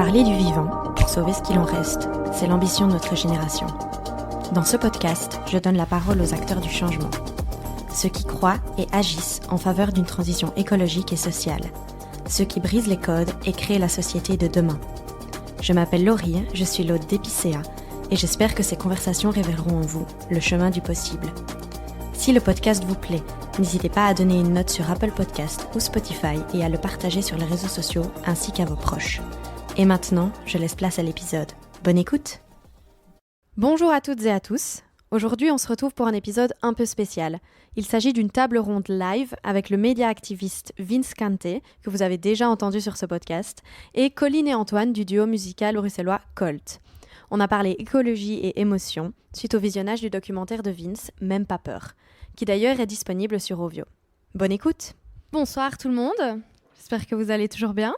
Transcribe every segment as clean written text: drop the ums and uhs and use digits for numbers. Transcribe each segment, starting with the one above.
Parler du vivant pour sauver ce qu'il en reste, c'est l'ambition de notre génération. Dans ce podcast, je donne la parole aux acteurs du changement. Ceux qui croient et agissent en faveur d'une transition écologique et sociale. Ceux qui brisent les codes et créent la société de demain. Je m'appelle Laurie, je suis l'hôte d'Epicéa et j'espère que ces conversations révéleront en vous le chemin du possible. Si le podcast vous plaît, n'hésitez pas à donner une note sur Apple Podcast ou Spotify et à le partager sur les réseaux sociaux ainsi qu'à vos proches. Et maintenant, je laisse place à l'épisode. Bonne écoute! Bonjour à toutes et à tous. Aujourd'hui, on se retrouve pour un épisode un peu spécial. Il s'agit d'une table ronde live avec le média activiste Vince Kante, que vous avez déjà entendu sur ce podcast, et Colline et Antoine du duo musical bruxellois Colt. On a parlé écologie et émotion suite au visionnage du documentaire de Vince, Même pas peur, qui d'ailleurs est disponible sur Ovio. Bonne écoute! Bonsoir tout le monde, j'espère que vous allez toujours bien.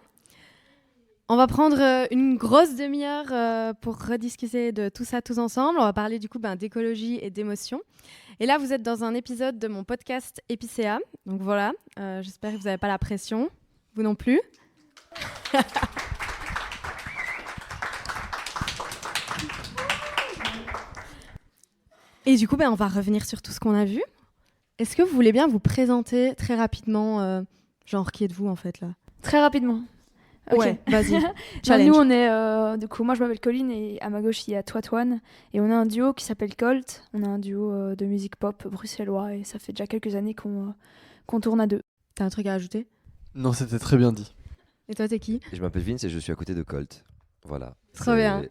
On va prendre une grosse demi-heure pour rediscuter de tout ça tous ensemble. On va parler du coup d'écologie et d'émotion. Et là, vous êtes dans un épisode de mon podcast Epicéa. Donc voilà, j'espère que vous n'avez pas la pression. Vous non plus. Et du coup, on va revenir sur tout ce qu'on a vu. Est-ce que vous voulez bien vous présenter très rapidement, genre qui êtes-vous en fait là ? Très rapidement. Okay. Ouais, vas-y. Nous, on est du coup, moi je m'appelle Colline et à ma gauche il y a Toine et on a un duo qui s'appelle Colt. On a un duo de musique pop bruxellois et ça fait déjà quelques années qu'on tourne à deux. T'as un truc à ajouter ? Non, c'était très bien dit. Et toi, t'es qui ? Je m'appelle Vince et je suis à côté de Colt. Voilà. Trop bien.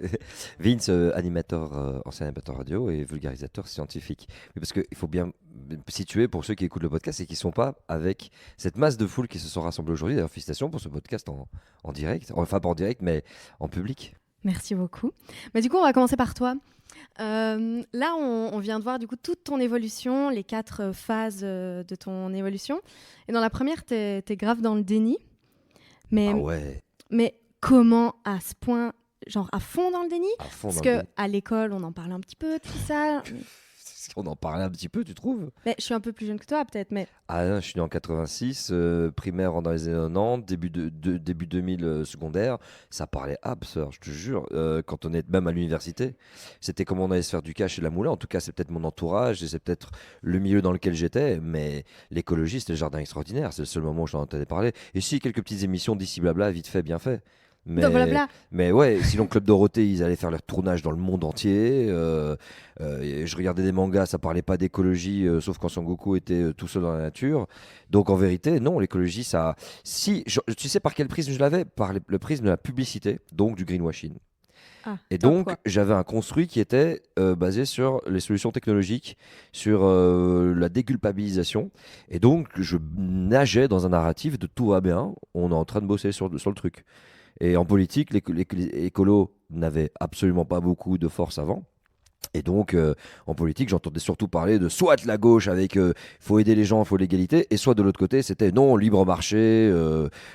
Vince, ancien animateur radio et vulgarisateur scientifique. Oui, parce qu'il faut bien situer pour ceux qui écoutent le podcast et qui ne sont pas avec cette masse de foule qui se sont rassemblées aujourd'hui. D'ailleurs, félicitations pour ce podcast en direct. Enfin, pas en direct, mais en public. Merci beaucoup. Du coup, on va commencer par toi. Là, on vient de voir du coup toute ton évolution, les 4 phases de ton évolution. Et dans la première, t'es grave dans le déni. Ah ouais. Mais comment à ce point, genre à fond dans le déni ? Parce qu'à l'école, on en parlait un petit peu, tout ça. On en parlait un petit peu, tu trouves ? Je suis un peu plus jeune que toi, peut-être, mais... Ah non, je suis né en 86, primaire dans les années 90, début 2000 secondaire. Ça parlait absurde, je te jure. Quand on est même à l'université, c'était comme on allait se faire du cash et la moulin. En tout cas, c'est peut-être mon entourage et c'est peut-être le milieu dans lequel j'étais. Mais l'écologie, c'était le jardin extraordinaire. C'est le seul moment où j'en entendais parler. Et si, quelques petites émissions d'ici blabla, vite fait, bien fait. Mais ouais, sinon Club Dorothée, ils allaient faire leur tournage dans le monde entier. Je regardais des mangas, ça parlait pas d'écologie, sauf quand Son Goku était tout seul dans la nature. Donc en vérité, non, l'écologie, ça. Tu sais par quel prisme je l'avais ? Par le prisme de la publicité, donc du greenwashing. Et donc, j'avais un construit qui était basé sur les solutions technologiques, sur la déculpabilisation. Et donc, je nageais dans un narratif de tout va bien, on est en train de bosser sur le truc. Et en politique, les écolos n'avaient absolument pas beaucoup de force avant. Et donc, en politique, j'entendais surtout parler de soit la gauche avec faut aider les gens, il faut l'égalité, et soit de l'autre côté, c'était non, libre marché,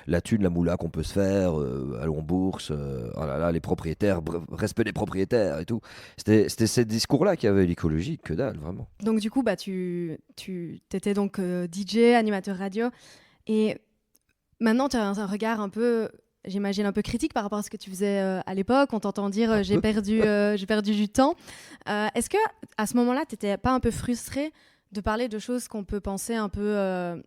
la thune, la moula qu'on peut se faire, allons en bourse, oh là là, les propriétaires, respect des propriétaires et tout. C'était ces discours-là qui avaient l'écologie, que dalle, vraiment. Donc du coup, tu étais donc DJ, animateur radio, et maintenant tu as un regard un peu... J'imagine un peu critique par rapport à ce que tu faisais à l'époque. On t'entend dire j'ai perdu du temps. Est-ce que à ce moment-là, t'étais pas un peu frustré de parler de choses qu'on peut penser un peu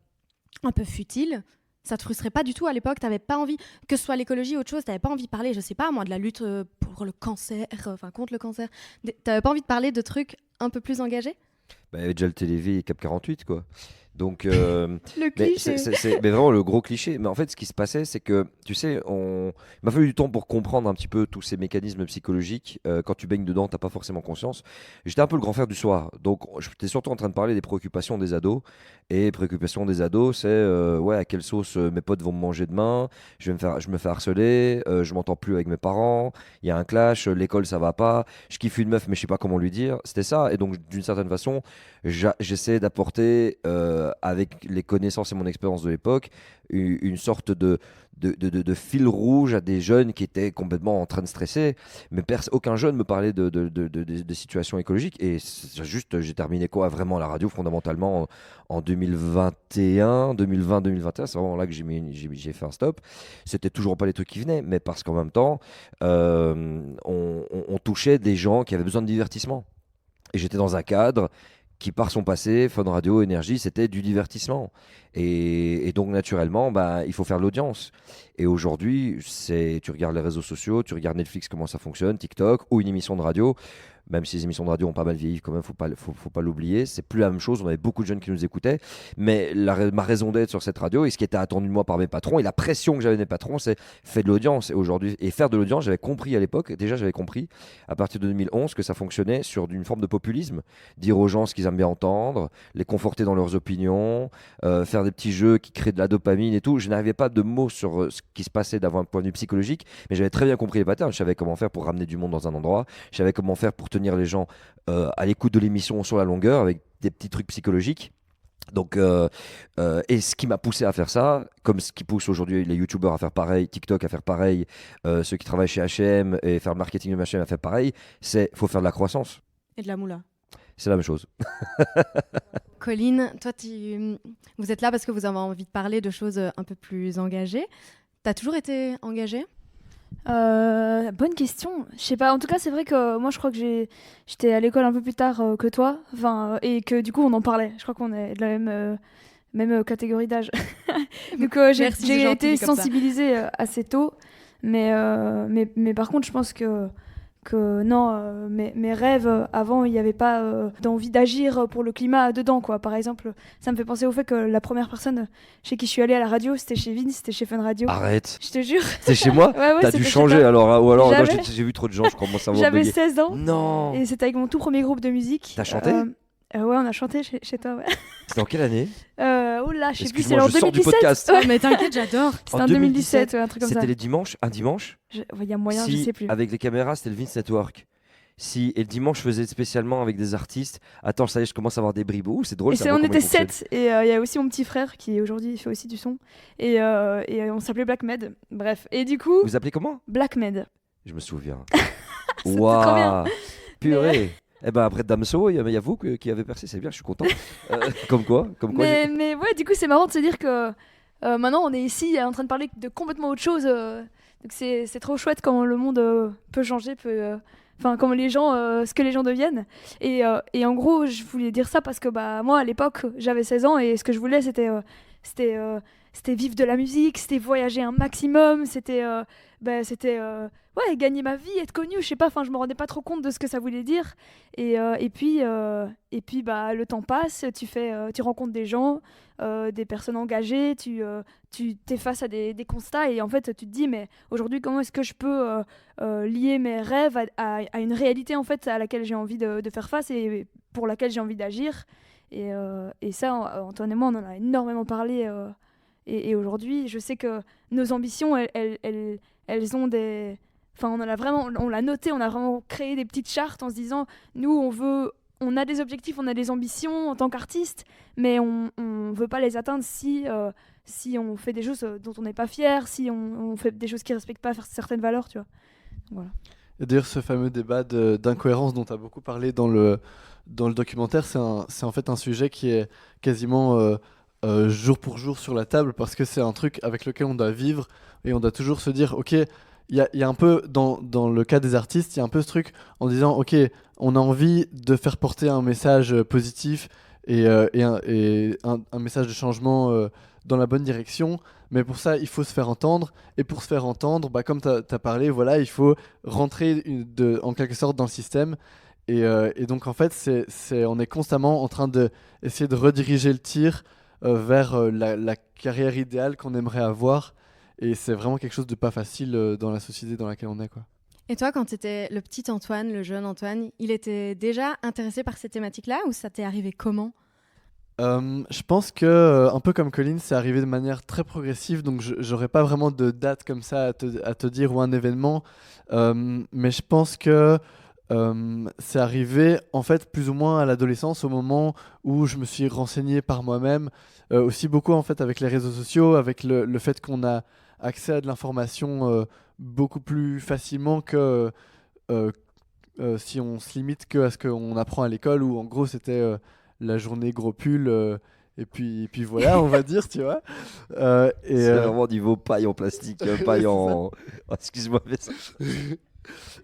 futiles ? Ça te frustrait pas du tout à l'époque ? T'avais pas envie, que ce soit l'écologie ou autre chose, t'avais pas envie de parler, je sais pas moi, de la lutte pour le cancer, contre le cancer. T'avais pas envie de parler de trucs un peu plus engagés ? Il y avait déjà le Télévis et Cap 48, quoi. Donc, le cliché. Mais vraiment le gros cliché. Mais en fait, ce qui se passait, c'est que, tu sais, il m'a fallu du temps pour comprendre un petit peu tous ces mécanismes psychologiques. Quand tu baignes dedans, t'as pas forcément conscience. J'étais un peu le grand frère du soir. Donc, j'étais surtout en train de parler des préoccupations des ados. Et préoccupations des ados, c'est à quelle sauce mes potes vont me manger demain. Je me fais harceler. Je m'entends plus avec mes parents. Il y a un clash. L'école, ça va pas. Je kiffe une meuf, mais je sais pas comment lui dire. C'était ça. Et donc, d'une certaine façon, j'essaie d'apporter avec les connaissances et mon expérience de l'époque, une sorte de fil rouge à des jeunes qui étaient complètement en train de stresser. Mais aucun jeune me parlait de situations écologiques. Et j'ai terminé quoi vraiment la radio fondamentalement en 2021, 2020, 2021. C'est vraiment là que j'ai fait un stop. C'était toujours pas les trucs qui venaient, mais parce qu'en même temps, on touchait des gens qui avaient besoin de divertissement. Et j'étais dans un cadre qui, par son passé, Fun Radio, Énergie, c'était du divertissement. Et donc, naturellement, il faut faire de l'audience. Et aujourd'hui, tu regardes les réseaux sociaux, tu regardes Netflix, comment ça fonctionne, TikTok, ou une émission de radio. Même si les émissions de radio ont pas mal vieilli, quand même, faut pas l'oublier. C'est plus la même chose. On avait beaucoup de jeunes qui nous écoutaient. Mais ma raison d'être sur cette radio, et ce qui était attendu de moi par mes patrons, et la pression que j'avais des patrons, c'est faire de l'audience. Et aujourd'hui, faire de l'audience, j'avais compris à l'époque, j'avais compris, à partir de 2011, que ça fonctionnait sur une forme de populisme. Dire aux gens ce qu'ils aiment bien entendre, les conforter dans leurs opinions, faire des petits jeux qui créent de la dopamine et tout. Je n'arrivais pas de mots sur ce qui se passait d'avoir un point de vue psychologique, mais j'avais très bien compris les patterns. Je savais comment faire pour ramener du monde dans un endroit. Je savais comment faire pour tenir les gens à l'écoute de l'émission sur la longueur avec des petits trucs psychologiques. Donc, et ce qui m'a poussé à faire ça, comme ce qui pousse aujourd'hui les youtubeurs à faire pareil, TikTok à faire pareil, ceux qui travaillent chez H&M et faire le marketing de H&M à faire pareil, c'est faut faire de la croissance. Et de la moula. C'est la même chose. Colline, toi, vous êtes là parce que vous avez envie de parler de choses un peu plus engagées. T'as toujours été engagée ? Bonne question. Je sais pas. En tout cas, c'est vrai que moi, je crois que j'étais à l'école un peu plus tard que toi, et que du coup, on en parlait. Je crois qu'on est de la même catégorie d'âge. Donc, j'ai été sensibilisée assez tôt, mais par contre, je pense que non, mes rêves avant, il n'y avait pas d'envie d'agir pour le climat dedans, quoi. Par exemple, ça me fait penser au fait que la première personne chez qui je suis allée à la radio, c'était chez Vince, c'était chez Fun Radio. Arrête. Je te jure. C'est chez moi. Ouais, T'as dû changer alors, ou alors non, j'ai vu trop de gens, je crois. Moi, ça J'avais 16 ans. Non. Et c'était avec mon tout premier groupe de musique. T'as chanté ouais, on a chanté chez toi, ouais. C'était en quelle année Oh là, je sais plus, c'est Excuse-moi, en je sors 2017. du podcast. Ouais, mais t'inquiète, j'adore. C'était en 2017, ouais, un truc comme ça. C'était les dimanches, un dimanche. Il y a moyen, je sais plus. Avec les caméras, c'était le Vince Network. Et le dimanche, je faisais spécialement avec des artistes. Attends, ça y est, je commence à avoir des bribes. Ouh, c'est drôle. Et on était 7. Et il y a aussi mon petit frère qui aujourd'hui fait aussi du son. Et on s'appelait Black Med. Bref. Et du coup. Vous appelez comment ? Black Med. Je me souviens. C'était trop bien. Purée. Eh ben après Damso, il y a vous qui avez percé, c'est bien, je suis content. Comme quoi. Mais ouais, du coup, c'est marrant de se dire que maintenant, on est ici en train de parler de complètement autre chose. Donc c'est trop chouette comment le monde peut changer, comment les gens, ce que les gens deviennent. Et en gros, je voulais dire ça parce que moi, à l'époque, j'avais 16 ans et ce que je voulais, c'était vivre de la musique, c'était voyager un maximum, c'était gagner ma vie, être connu, je sais pas, je me rendais pas trop compte de ce que ça voulait dire. Et puis le temps passe, tu rencontres des gens, des personnes engagées, tu t'es face à des constats et en fait tu te dis mais aujourd'hui comment est-ce que je peux lier mes rêves à une réalité en fait à laquelle j'ai envie de faire face et pour laquelle j'ai envie d'agir. Et ça, Antoine et moi, on en a énormément parlé. Et aujourd'hui, je sais que nos ambitions, elles ont des... on l'a noté, on a vraiment créé des petites chartes en se disant, nous, on a des objectifs, on a des ambitions en tant qu'artistes, mais on veut pas les atteindre si on fait des choses dont on n'est pas fier, si on fait des choses qui respectent pas certaines valeurs, tu vois. Voilà. Et d'ailleurs, ce fameux débat d'incohérence dont tu as beaucoup parlé dans le documentaire, c'est en fait un sujet qui est quasiment jour pour jour sur la table parce que c'est un truc avec lequel on doit vivre et on doit toujours se dire, ok, il y a un peu, dans le cas des artistes, il y a un peu ce truc en disant, ok, on a envie de faire porter un message positif et un message de changement dans la bonne direction, mais pour ça, il faut se faire entendre. Et pour se faire entendre, comme tu as parlé, voilà, il faut rentrer en quelque sorte dans le système. Et donc, en fait, on est constamment en train d'essayer de rediriger le tir vers la carrière idéale qu'on aimerait avoir. Et c'est vraiment quelque chose de pas facile dans la société dans laquelle on est, quoi. Et toi, quand tu étais le petit Antoine, le jeune Antoine, il était déjà intéressé par ces thématiques-là ou ça t'est arrivé comment ? Je pense que, un peu comme Colline, c'est arrivé de manière très progressive, donc j'aurais pas vraiment de date comme ça à te dire ou un événement, mais je pense que c'est arrivé en fait plus ou moins à l'adolescence, au moment où je me suis renseigné par moi-même, aussi beaucoup en fait avec les réseaux sociaux, avec le fait qu'on a accès à de l'information beaucoup plus facilement que euh, si on se limite que à ce qu'on apprend à l'école, où en gros c'était la journée gros pull, et puis voilà, on va dire, tu vois. C'est vraiment niveau paille en plastique, paille en. Oh, excuse-moi, mais ça.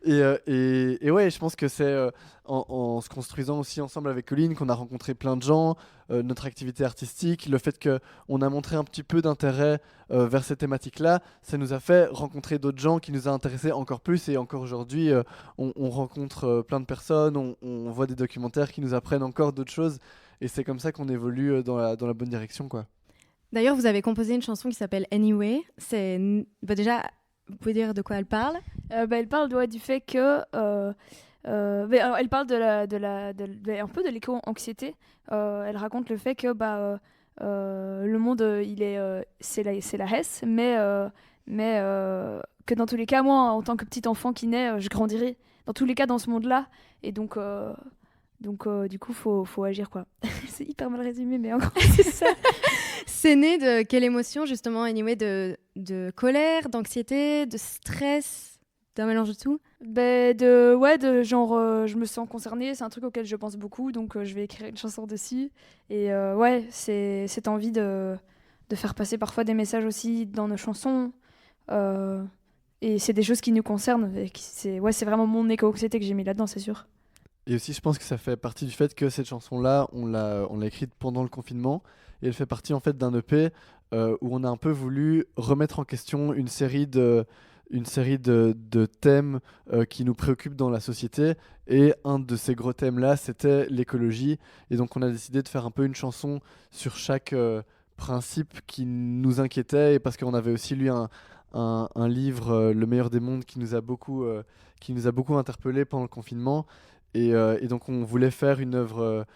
Et ouais, je pense que c'est en se construisant aussi ensemble avec Colline qu'on a rencontré plein de gens, notre activité artistique, le fait qu'on a montré un petit peu d'intérêt vers ces thématiques-là, ça nous a fait rencontrer d'autres gens qui nous a intéressés encore plus. Et encore aujourd'hui, on rencontre plein de personnes, on voit des documentaires qui nous apprennent encore d'autres choses. Et c'est comme ça qu'on évolue dans la bonne direction, quoi. D'ailleurs, vous avez composé une chanson qui s'appelle Anyway. Déjà, vous pouvez dire de quoi elle parle? Elle parle du fait que elle parle un peu de l'éco-anxiété. Elle raconte le fait que le monde c'est la hesse, mais que dans tous les cas, moi en tant que petit enfant qui naît, je grandirai dans tous les cas dans ce monde-là, et donc du coup faut agir, quoi. C'est hyper mal résumé, mais en gros c'est ça. C'est né de quelle émotion, justement, Anyway? De colère, d'anxiété, de stress, d'un mélange de tout? De genre, je me sens concernée, c'est un truc auquel je pense beaucoup, donc je vais écrire une chanson dessus. Et c'est cette envie de faire passer parfois des messages aussi dans nos chansons. Et c'est des choses qui nous concernent. C'est vraiment mon éco-anxiété que j'ai mis là-dedans, c'est sûr. Et aussi, je pense que ça fait partie du fait que cette chanson-là, on l'a écrite pendant le confinement. Et elle fait partie en fait d'un EP où on a un peu voulu remettre en question une série de thèmes qui nous préoccupent dans la société. Et un de ces gros thèmes-là, c'était l'écologie. Et donc, on a décidé de faire un peu une chanson sur chaque principe qui nous inquiétait. Et parce qu'on avait aussi lu un livre, Le meilleur des mondes, qui nous a beaucoup interpellés pendant le confinement. Et donc on voulait faire une œuvre,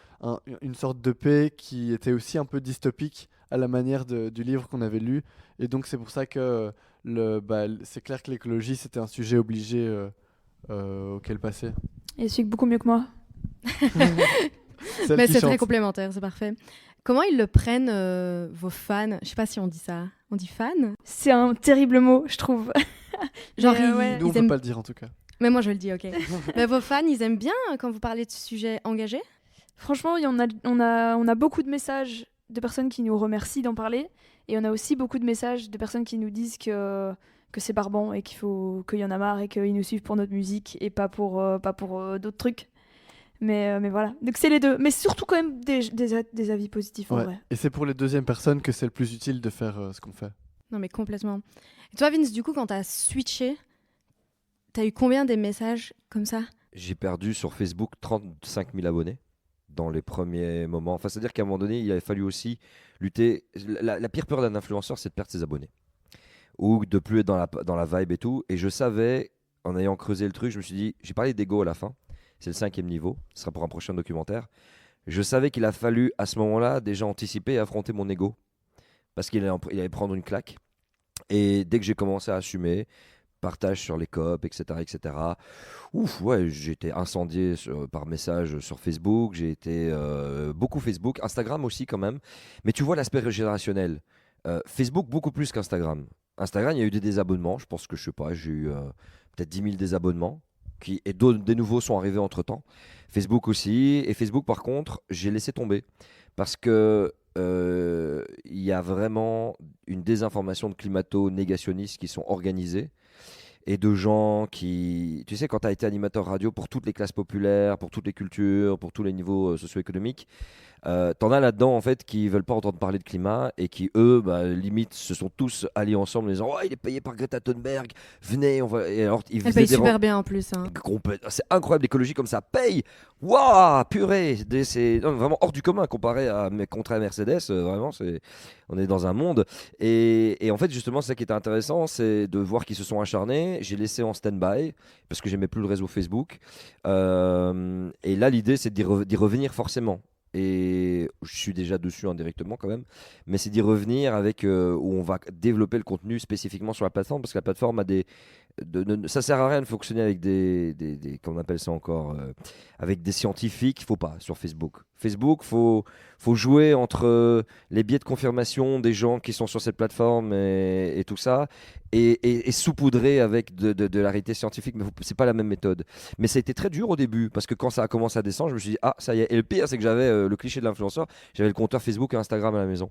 une sorte d'EP qui était aussi un peu dystopique à la manière du livre qu'on avait lu. Et donc c'est pour ça que c'est clair que l'écologie c'était un sujet obligé auquel passer. Et c'est beaucoup mieux que moi. Mais c'est très complémentaire, c'est parfait. Comment ils le prennent, vos fans? Je sais pas si on dit ça. On dit fan? C'est un terrible mot, je trouve. Genre, nous on peut pas le dire en tout cas. Mais moi je le dis, ok. Mais vos fans, ils aiment bien quand vous parlez de sujets engagés? Franchement, on a beaucoup de messages de personnes qui nous remercient d'en parler, et on a aussi beaucoup de messages de personnes qui nous disent que c'est barbant et qu'il y en a marre et qu'ils nous suivent pour notre musique et pas pour d'autres trucs. Mais voilà, donc c'est les deux, mais surtout quand même des avis positifs, en vrai. Et c'est pour les deuxièmes personnes que c'est le plus utile de faire ce qu'on fait. Non mais complètement. Et toi Vince, du coup quand t'as switché, t'as eu combien des messages comme ça? J'ai perdu sur Facebook 35 000 abonnés dans les premiers moments. Enfin, c'est-à-dire qu'à un moment donné, il avait fallu aussi lutter. La pire peur d'un influenceur, c'est de perdre ses abonnés. Ou de plus être dans la vibe et tout. Et je savais, en ayant creusé le truc, je me suis dit, j'ai parlé d'ego à la fin. C'est le 5e niveau. Ce sera pour un prochain documentaire. Je savais qu'il a fallu, à ce moment-là, déjà anticiper et affronter mon ego. Parce qu'il allait prendre une claque. Et dès que j'ai commencé à assumer, partage sur les COP, etc. Ouf, ouais, j'ai été incendié par message sur Facebook, j'ai été beaucoup Facebook, Instagram aussi quand même. Mais tu vois l'aspect générationnel. Facebook beaucoup plus qu'Instagram. Instagram, il y a eu des désabonnements, je pense que, je sais pas, j'ai eu peut-être 10 000 désabonnements, et d'autres, des nouveaux sont arrivés entre-temps. Facebook aussi, et Facebook par contre, j'ai laissé tomber. Parce que il y a vraiment une désinformation de climato-négationnistes qui sont organisées. Et de gens qui... Tu sais, quand tu as été animateur radio pour toutes les classes populaires, pour toutes les cultures, pour tous les niveaux socio-économiques, t'en as là-dedans, en fait, qui veulent pas entendre parler de climat et qui, eux, limite, se sont tous alliés ensemble en disant « Oh, il est payé par Greta Thunberg, venez, on va... » Et alors, elle paye super bien, en plus. Hein. C'est incroyable, l'écologie comme ça paye. Waouh, purée. C'est vraiment hors du commun comparé à mes contrats Mercedes. Vraiment, on est dans un monde. Et en fait, justement, c'est ça qui était intéressant, c'est de voir qu'ils se sont acharnés. J'ai laissé en stand-by parce que j'aimais plus le réseau Facebook. Et là, l'idée, c'est d'y revenir forcément. Et je suis déjà dessus indirectement quand même, mais c'est d'y revenir avec où on va développer le contenu spécifiquement sur la plateforme, parce que la plateforme a ça sert à rien de fonctionner avec comment on appelle ça encore, avec des scientifiques. Il faut pas sur Facebook. Facebook, faut jouer entre les biais de confirmation des gens qui sont sur cette plateforme et tout ça, et saupoudrer avec de la réalité scientifique. Mais c'est pas la même méthode. Mais ça a été très dur au début parce que quand ça a commencé à descendre, je me suis dit ah ça y est. Et le pire, c'est que j'avais le cliché de l'influenceur. J'avais le compteur Facebook et Instagram à la maison.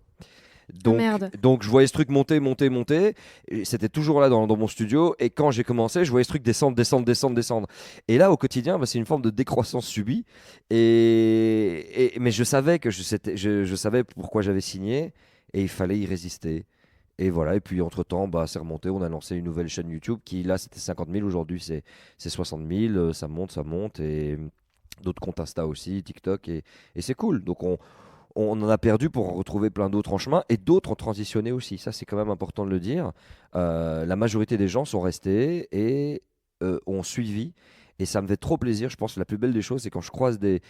Merde. Donc je voyais ce truc monter. Et c'était toujours là dans mon studio. Et quand j'ai commencé, je voyais ce truc descendre. Et là, au quotidien, c'est une forme de décroissance subie. Mais je savais que je savais pourquoi j'avais signé. Et il fallait y résister. Et voilà. Et puis entre-temps, c'est remonté. On a lancé une nouvelle chaîne YouTube qui, là, c'était 50 000. Aujourd'hui, c'est 60 000. Ça monte. Et d'autres comptes Insta aussi, TikTok. Et c'est cool. Donc on en a perdu pour en retrouver plein d'autres en chemin et d'autres ont transitionné aussi. Ça, c'est quand même important de le dire. La majorité des gens sont restés et ont suivi. Et ça me fait trop plaisir. Je pense que la plus belle des choses, c'est quand je croise des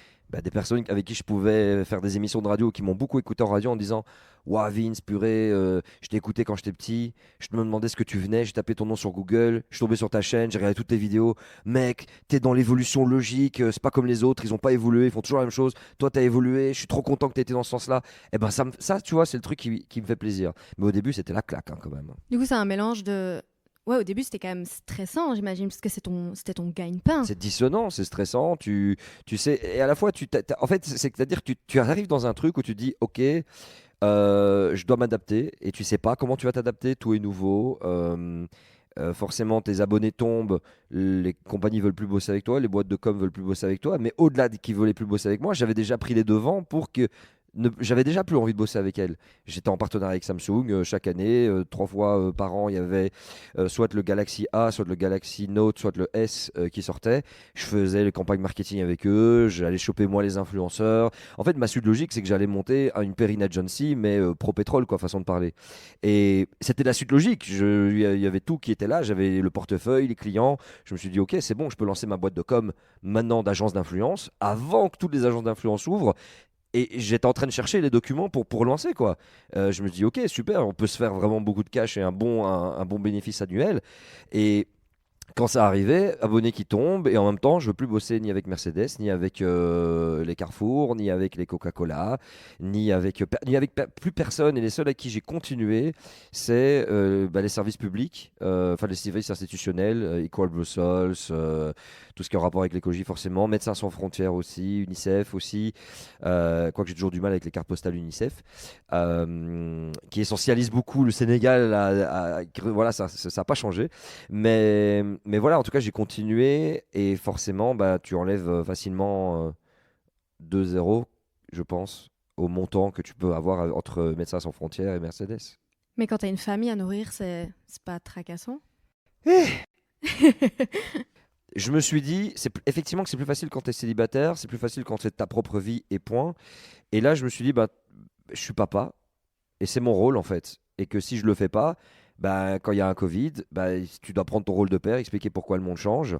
personnes avec qui je pouvais faire des émissions de radio qui m'ont beaucoup écouté en radio en disant Waouh, Vince, purée, je t'ai écouté quand j'étais petit. Je me demandais ce que tu venais. J'ai tapé ton nom sur Google. Je suis tombé sur ta chaîne. J'ai regardé toutes tes vidéos. Mec, t'es dans l'évolution logique. C'est pas comme les autres. Ils ont pas évolué. Ils font toujours la même chose. Toi, t'as évolué. Je suis trop content que t'aies été dans ce sens-là. Et ça, tu vois, c'est le truc qui me fait plaisir. Mais au début, c'était la claque quand même. Du coup, c'est un mélange de. Ouais, au début, c'était quand même stressant, j'imagine, parce que c'était ton gagne-pain. C'est dissonant, c'est stressant. Tu sais, et à la fois, en fait, c'est-à-dire que tu arrives dans un truc où tu dis, ok, je dois m'adapter, et tu sais pas comment tu vas t'adapter. Tout est nouveau. Forcément, tes abonnés tombent, les compagnies veulent plus bosser avec toi, les boîtes de com veulent plus bosser avec toi. Mais au-delà de qui voulaient plus bosser avec moi, j'avais déjà pris les devants pour que j'avais déjà plus envie de bosser avec elle. J'étais en partenariat avec Samsung chaque année, 3 fois par an, il y avait soit le Galaxy A, soit le Galaxy Note, soit le S qui sortait. Je faisais les campagnes marketing avec eux, j'allais choper moi les influenceurs. En fait, ma suite logique, c'est que j'allais monter à une Perrine Agency, mais pro-pétrole, quoi, façon de parler. Et c'était la suite logique. Il y avait tout qui était là, j'avais le portefeuille, les clients. Je me suis dit, ok, c'est bon, je peux lancer ma boîte de com maintenant d'agence d'influence, avant que toutes les agences d'influence ouvrent. Et j'étais en train de chercher les documents pour lancer, quoi. Je me dis, ok, super, on peut se faire vraiment beaucoup de cash et un bon bénéfice annuel. Et quand ça arrivait, abonnés qui tombent, et en même temps, je veux plus bosser ni avec Mercedes, ni avec les Carrefour, ni avec les Coca-Cola, ni avec plus personne. Et les seuls à qui j'ai continué, c'est les services publics, enfin les services institutionnels, Equal Brussels, tout ce qui est en rapport avec l'écologie forcément, Médecins sans frontières aussi, UNICEF aussi, quoique j'ai toujours du mal avec les cartes postales UNICEF, qui essentialisent beaucoup le Sénégal. Voilà, ça n'a pas changé, mais voilà, en tout cas, j'ai continué et forcément, tu enlèves facilement 2 zéros, je pense, au montant que tu peux avoir entre Médecins sans frontières et Mercedes. Mais quand tu as une famille à nourrir, c'est pas tracassant. Je me suis dit, effectivement que c'est plus facile quand tu es célibataire, c'est plus facile quand c'est ta propre vie et point. Et là, je me suis dit, je suis papa et c'est mon rôle en fait. Et que si je le fais pas, quand il y a un Covid, tu dois prendre ton rôle de père, expliquer pourquoi le monde change.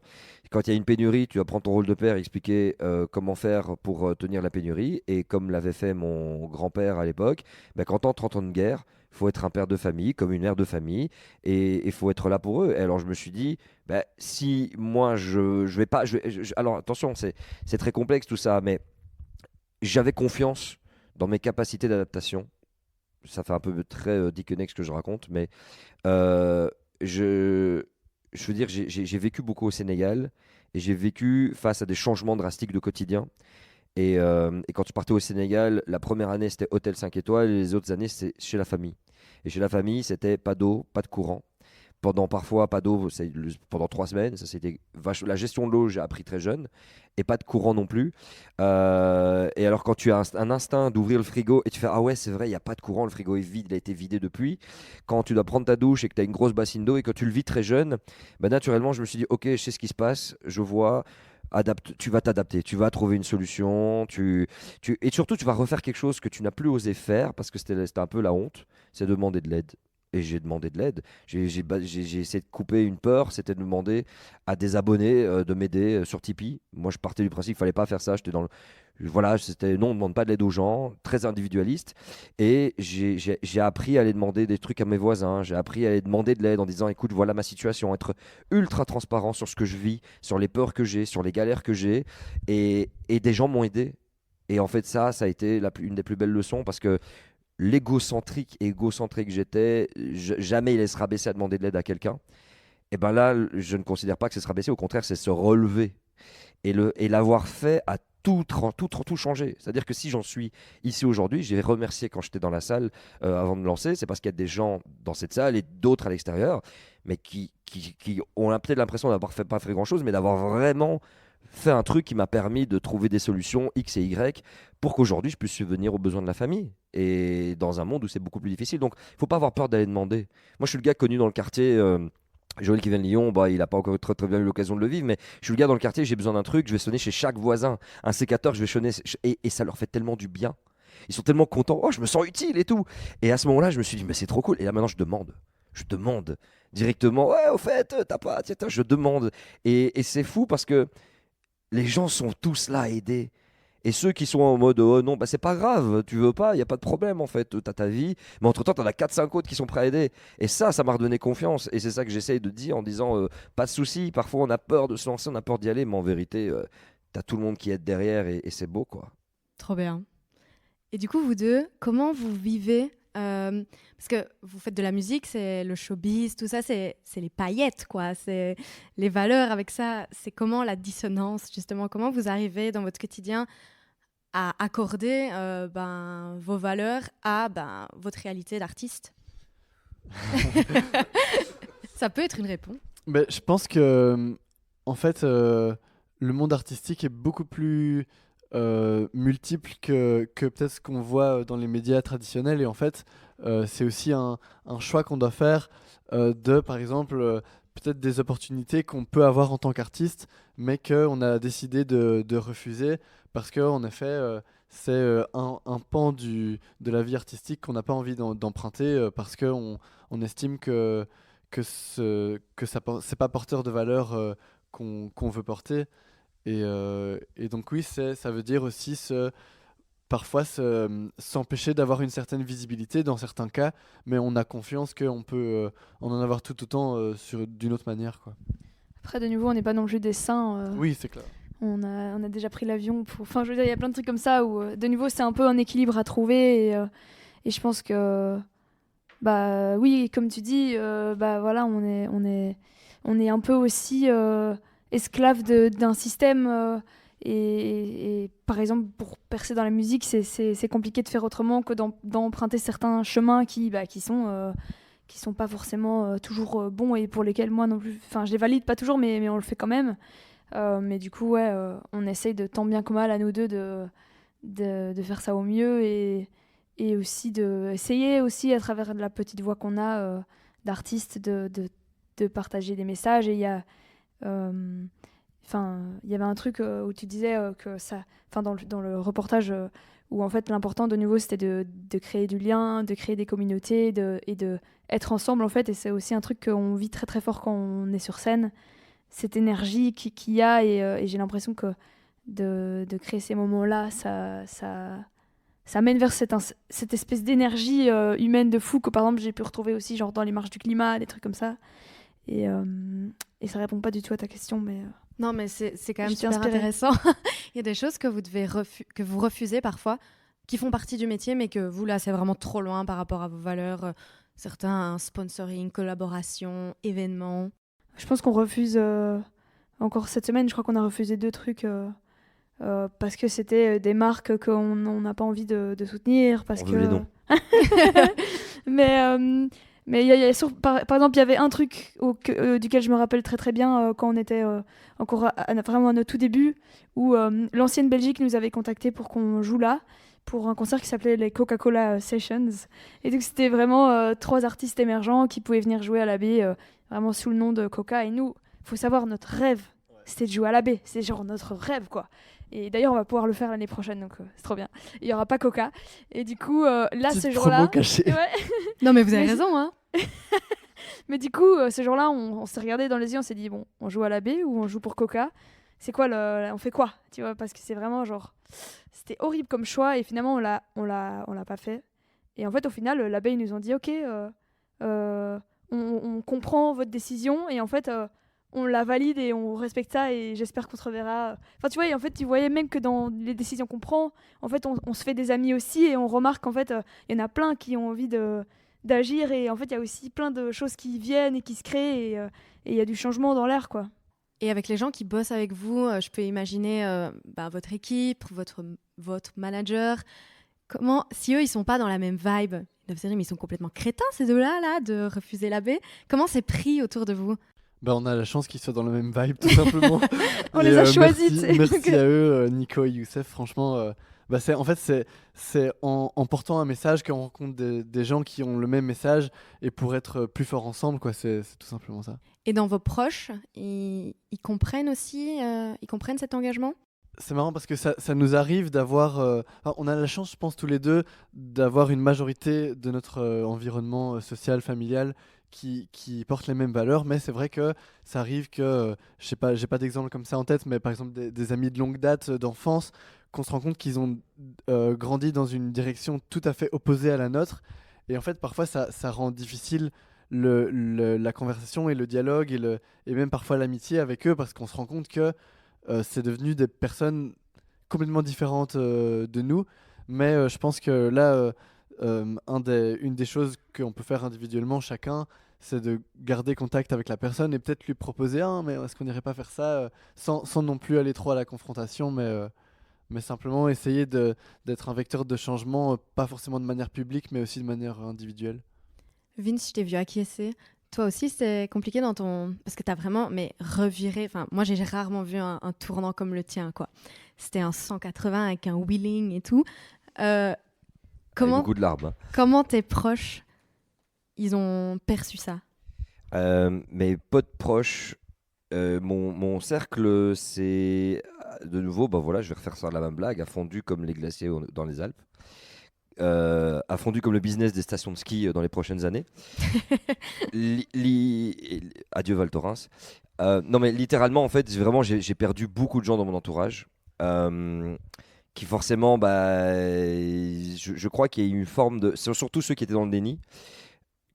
Quand il y a une pénurie, tu dois prendre ton rôle de père, expliquer comment faire pour tenir la pénurie. Et comme l'avait fait mon grand-père à l'époque, quand tu entres en temps de guerre, il faut être un père de famille, comme une mère de famille, et il faut être là pour eux. Et alors je me suis dit, si moi je vais pas... alors attention, c'est très complexe tout ça, mais j'avais confiance dans mes capacités d'adaptation. Ça fait un peu très Dickenex ce que je raconte, mais je veux dire, j'ai vécu beaucoup au Sénégal et j'ai vécu face à des changements drastiques de quotidien. Et quand tu partais au Sénégal, la première année c'était hôtel 5 étoiles et les autres années c'était chez la famille. Et chez la famille, c'était pas d'eau, pas de courant. Parfois, pas d'eau pendant 3 semaines. Ça, c'était la gestion de l'eau, j'ai appris très jeune. Et pas de courant non plus. Et alors, quand tu as un instinct d'ouvrir le frigo et tu fais ah ouais, c'est vrai, il n'y a pas de courant, le frigo est vide, il a été vidé depuis. Quand tu dois prendre ta douche et que tu as une grosse bassine d'eau et que tu le vis très jeune, naturellement, je me suis dit ok, je sais ce qui se passe, je vois. Tu vas t'adapter, tu vas trouver une solution, et surtout tu vas refaire quelque chose que tu n'as plus osé faire parce que c'était un peu la honte, c'est demander de l'aide. et j'ai demandé de l'aide. J'ai essayé de couper une peur, c'était de demander à des abonnés de m'aider sur Tipeee. Moi, je partais du principe qu'il fallait pas faire ça. J'étais dans le... Voilà, c'était non, on ne demande pas de l'aide aux gens, très individualiste. Et j'ai appris à aller demander des trucs à mes voisins. J'ai appris à aller demander de l'aide en disant, écoute, voilà ma situation, être ultra transparent sur ce que je vis, sur les peurs que j'ai, sur les galères que j'ai. Et des gens m'ont aidé. Et en fait, ça a été une des plus belles leçons parce que l'égocentrique et égocentrique que j'étais, jamais il est se rabaisser à demander de l'aide à quelqu'un. Et ben là, je ne considère pas que c'est se rabaisser, au contraire, c'est se relever. Et l'avoir fait a tout changé. C'est-à-dire que si j'en suis ici aujourd'hui, j'ai remercié quand j'étais dans la salle avant de me lancer, c'est parce qu'il y a des gens dans cette salle et d'autres à l'extérieur, mais qui ont peut-être l'impression d'avoir pas fait grand-chose, mais d'avoir vraiment fait un truc qui m'a permis de trouver des solutions X et Y pour qu'aujourd'hui je puisse subvenir aux besoins de la famille et dans un monde où c'est beaucoup plus difficile. Donc il ne faut pas avoir peur d'aller demander. Moi je suis le gars connu dans le quartier. Joël qui vient de Lyon, bah, il n'a pas encore très bien eu l'occasion de le vivre, mais je suis le gars dans le quartier, j'ai besoin d'un truc, je vais sonner chez chaque voisin, un sécateur, je vais sonner, et ça leur fait tellement du bien. Ils sont tellement contents, oh je me sens utile et tout. Et à ce moment-là, je me suis dit, mais c'est trop cool. Et là maintenant, je demande directement, ouais, au fait, t'as pas, tiens, je demande. Et c'est fou parce que les gens sont tous là à aider. Et ceux qui sont en mode oh non, bah c'est pas grave, tu veux pas, il y a pas de problème en fait, t'as ta vie, mais entre-temps t'en as 4-5 autres qui sont prêts à aider. Et ça m'a redonné confiance. Et c'est ça que j'essaye de dire en disant pas de souci, parfois on a peur de se lancer, on a peur d'y aller, mais en vérité, t'as tout le monde qui aide derrière et c'est beau quoi. Trop bien. Et du coup, vous deux, comment vous vivez parce que vous faites de la musique, c'est le showbiz, tout ça, c'est les paillettes, quoi. C'est les valeurs avec ça. C'est comment la dissonance, justement, comment vous arrivez dans votre quotidien à accorder vos valeurs à votre réalité d'artiste. Ça peut être une réponse. Mais je pense que, en fait, le monde artistique est beaucoup plus multiple que peut-être ce qu'on voit dans les médias traditionnels. Et en fait, c'est aussi un choix qu'on doit faire de, par exemple, peut-être des opportunités qu'on peut avoir en tant qu'artiste, mais qu'on a décidé de refuser parce qu'en effet, c'est un pan de la vie artistique qu'on n'a pas envie d'emprunter parce qu'on estime que c'est pas porteur de valeur qu'on veut porter. Et donc oui, ça veut dire aussi parfois s'empêcher d'avoir une certaine visibilité dans certains cas, mais on a confiance qu'on peut en avoir tout autant d'une autre manière, quoi. Après, de nouveau, on n'est pas non plus des saints. Oui, c'est clair. On a déjà pris l'avion pour... Enfin, je veux dire, il y a plein de trucs comme ça où, de nouveau, c'est un peu un équilibre à trouver. Et je pense que... Bah oui, comme tu dis, voilà, on est un peu aussi esclave d'un système... Et par exemple, pour percer dans la musique, c'est compliqué de faire autrement que d'emprunter certains chemins qui sont pas forcément toujours bons et pour lesquels moi non plus... Enfin, je les valide pas toujours, mais on le fait quand même. Mais du coup, ouais, on essaye de tant bien que mal à nous deux de faire ça au mieux et aussi d'essayer aussi à travers la petite voix qu'on a d'artistes de partager des messages. Et il y a... il y avait un truc où tu disais que ça... Enfin, dans le reportage où en fait l'important de nouveau c'était de créer du lien, de créer des communautés et de être ensemble en fait. Et c'est aussi un truc qu'on vit très très fort quand on est sur scène. Cette énergie qu'il y a et j'ai l'impression que de créer ces moments-là, ça mène vers cette espèce d'énergie humaine de fou que par exemple j'ai pu retrouver aussi genre dans les marches du climat, des trucs comme ça. Et ça répond pas du tout à ta question, mais... Non, mais c'est quand même J'étais super inspirée. intéressant. Il y a des choses que vous refusez parfois, qui font partie du métier, mais que vous, là, c'est vraiment trop loin par rapport à vos valeurs. Certains sponsoring, collaboration, événements. Je pense qu'on refuse... encore cette semaine, je crois qu'on a refusé 2 trucs parce que c'était des marques qu'on n'a pas envie de soutenir. Parce On veut les noms. Mais par exemple, il y avait un truc duquel je me rappelle très très bien quand on était encore vraiment à notre tout début, où l'ancienne Belgique nous avait contactés pour qu'on joue là, pour un concert qui s'appelait les Coca-Cola Sessions. Et donc c'était vraiment 3 artistes émergents qui pouvaient venir jouer à la baie, vraiment sous le nom de Coca. Et nous, il faut savoir, notre rêve, c'était de jouer à la baie. C'est genre notre rêve, quoi. Et d'ailleurs, on va pouvoir le faire l'année prochaine, donc c'est trop bien. Il n'y aura pas Coca. Et du coup, là, Petite ce jour-là... promo cachée. Ouais. Non, mais vous avez Mais raison, hein. Mais du coup, ce jour-là, on s'est regardé dans les yeux, on s'est dit, bon, on joue à la baie ou on joue pour Coca? C'est quoi on fait quoi? Tu vois, parce que c'est vraiment genre, c'était horrible comme choix et finalement, on l'a pas fait. Et en fait, au final, la baie, ils nous ont dit, ok, on comprend votre décision et en fait, on la valide et on respecte ça et j'espère qu'on se reverra. Enfin, tu vois, et en fait, tu voyais même que dans les décisions qu'on prend, en fait, on se fait des amis aussi et on remarque qu'en fait, il y en a plein qui ont envie d'agir et en fait, il y a aussi plein de choses qui viennent et qui se créent et il y a du changement dans l'air, quoi. Et avec les gens qui bossent avec vous, je peux imaginer votre équipe, votre manager. Comment, si eux, ils sont pas dans la même vibe, ils doivent se dire, mais ils sont complètement crétins, ces deux-là, là, de refuser la baie. Comment c'est pris autour de vous? On a la chance qu'ils soient dans la même vibe, tout simplement. On Et, les a choisis, tu sais. merci à eux, Nico et Youssef. Franchement, c'est en portant un message qu'on rencontre des gens qui ont le même message et pour être plus forts ensemble, quoi. C'est tout simplement ça. Et dans vos proches, ils comprennent aussi, ils comprennent cet engagement? C'est marrant parce que ça nous arrive d'avoir... on a la chance, je pense, tous les deux, d'avoir une majorité de notre environnement social, familial, qui portent les mêmes valeurs. Mais c'est vrai que ça arrive que, je sais pas, j'ai pas d'exemple comme ça en tête, mais par exemple des amis de longue date, d'enfance, qu'on se rend compte qu'ils ont grandi dans une direction tout à fait opposée à la nôtre. Et en fait, parfois, ça rend difficile la conversation et le dialogue et même parfois l'amitié avec eux parce qu'on se rend compte que c'est devenu des personnes complètement différentes de nous. Mais je pense que là, une des choses qu'on peut faire individuellement chacun, c'est de garder contact avec la personne et peut-être lui proposer mais est-ce qu'on n'irait pas faire ça sans non plus aller trop à la confrontation, mais simplement essayer d'être un vecteur de changement, pas forcément de manière publique, mais aussi de manière individuelle. Vince, je t'ai vu acquiescer. Toi aussi, c'est compliqué dans ton... Parce que tu as vraiment reviré... Enfin, moi, j'ai rarement vu un tournant comme le tien, quoi. C'était un 180 avec un wheeling et tout. Comment... Beaucoup de larmes. Comment tes proches, ils ont perçu ça? Mes potes proches, mon cercle, c'est... De nouveau, voilà, je vais refaire ça la même blague, a fondu comme les glaciers dans les Alpes. A fondu comme le business des stations de ski dans les prochaines années. Adieu Val Thorens. Non mais littéralement en fait vraiment j'ai perdu beaucoup de gens dans mon entourage qui forcément je crois qu'il y a eu une forme de, surtout ceux qui étaient dans le déni.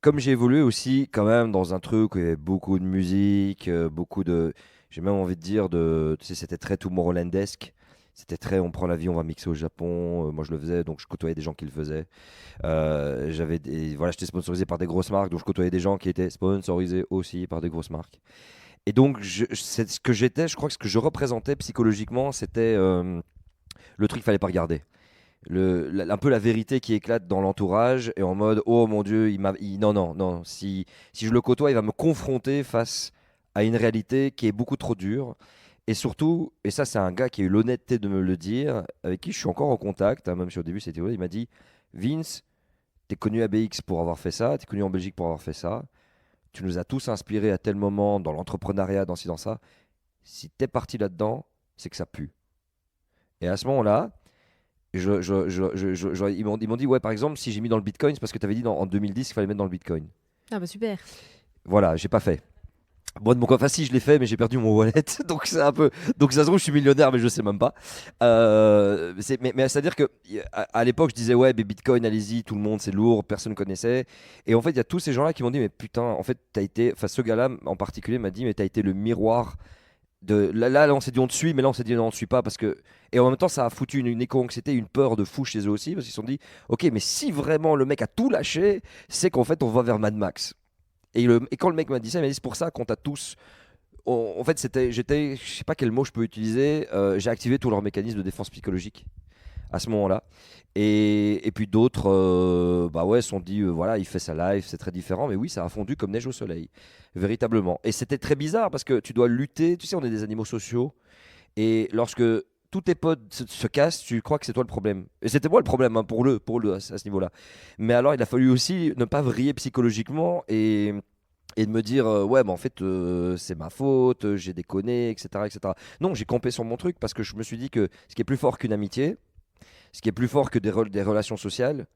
Comme j'ai évolué aussi quand même dans un truc où il y avait beaucoup de musique, j'ai même envie de dire tu sais, c'était très Tomorrowlandesque. C'était très, on prend l'avion, on va mixer au Japon. Moi, je le faisais, donc je côtoyais des gens qui le faisaient. J'étais sponsorisé par des grosses marques, donc je côtoyais des gens qui étaient sponsorisés aussi par des grosses marques. Et donc, c'est ce que j'étais, je crois que ce que je représentais psychologiquement, c'était le truc qu'il fallait pas regarder. Un peu la vérité qui éclate dans l'entourage et en mode, oh mon Dieu, non, si je le côtoie, il va me confronter face à une réalité qui est beaucoup trop dure. Et surtout, et ça c'est un gars qui a eu l'honnêteté de me le dire, avec qui je suis encore en contact, même si au début c'était vrai, il m'a dit, Vince, t'es connu à BX pour avoir fait ça, t'es connu en Belgique pour avoir fait ça, tu nous as tous inspirés à tel moment dans l'entrepreneuriat, dans ci, dans ça, si t'es parti là-dedans, c'est que ça pue. Et à ce moment-là, ils m'ont dit, ouais, par exemple, si j'ai mis dans le Bitcoin, c'est parce que t'avais dit en 2010 qu'il fallait mettre dans le Bitcoin. Ah bah super. Voilà, j'ai pas fait. Bon, de mon côté, si je l'ai fait, mais j'ai perdu mon wallet, donc c'est un peu. Donc ça se trouve, je suis millionnaire, mais je sais même pas. Mais c'est-à-dire que à l'époque, je disais ouais, mais Bitcoin, allez-y, tout le monde, c'est lourd, personne connaissait. Et en fait, il y a tous ces gens-là qui m'ont dit mais putain, en fait, t'as été. Enfin, ce gars-là en particulier m'a dit mais t'as été le miroir de. Là, on s'est dit on te suit, mais là, on s'est dit non, on te suit pas parce que. Et en même temps, ça a foutu une éco-anxiété, une peur de fou chez eux aussi, parce qu'ils se sont dit ok, mais si vraiment le mec a tout lâché, c'est qu'en fait, on va vers Mad Max. Et quand le mec m'a dit ça, il m'a dit c'est pour ça qu'on t'a tous. En fait, je sais pas quel mot je peux utiliser. J'ai activé tous leurs mécanismes de défense psychologique à ce moment-là. Et puis d'autres, se sont dit voilà, il fait sa live, c'est très différent. Mais oui, ça a fondu comme neige au soleil, véritablement. Et c'était très bizarre parce que tu dois lutter. Tu sais, on est des animaux sociaux. Et lorsque tous tes potes se cassent, tu crois que c'est toi le problème. Et c'était moi le problème pour eux à ce niveau-là. Mais alors, il a fallu aussi ne pas vriller psychologiquement et de me dire ouais, mais en fait, c'est ma faute, j'ai déconné, etc., etc. Non, j'ai campé sur mon truc parce que je me suis dit que ce qui est plus fort qu'une amitié, ce qui est plus fort que des relations sociales,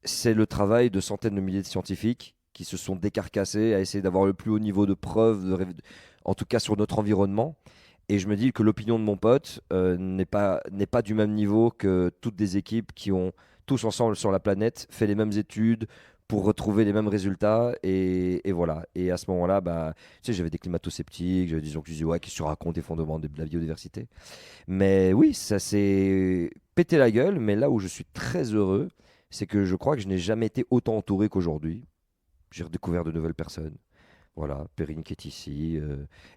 c'est le travail de centaines de milliers de scientifiques qui se sont décarcassés à essayer d'avoir le plus haut niveau de preuve, en tout cas sur notre environnement. Et je me dis que l'opinion de mon pote n'est pas du même niveau que toutes des équipes qui ont tous ensemble sur la planète fait les mêmes études pour retrouver les mêmes résultats. Et voilà. Et à ce moment-là, bah, tu sais, j'avais des climato-sceptiques, j'avais des gens qui disaient ouais, qui se racontent des fondements de la biodiversité. Mais oui, ça s'est pété la gueule. Mais là où je suis très heureux, c'est que je crois que je n'ai jamais été autant entouré qu'aujourd'hui. J'ai redécouvert de nouvelles personnes. Voilà, Perrine qui est ici,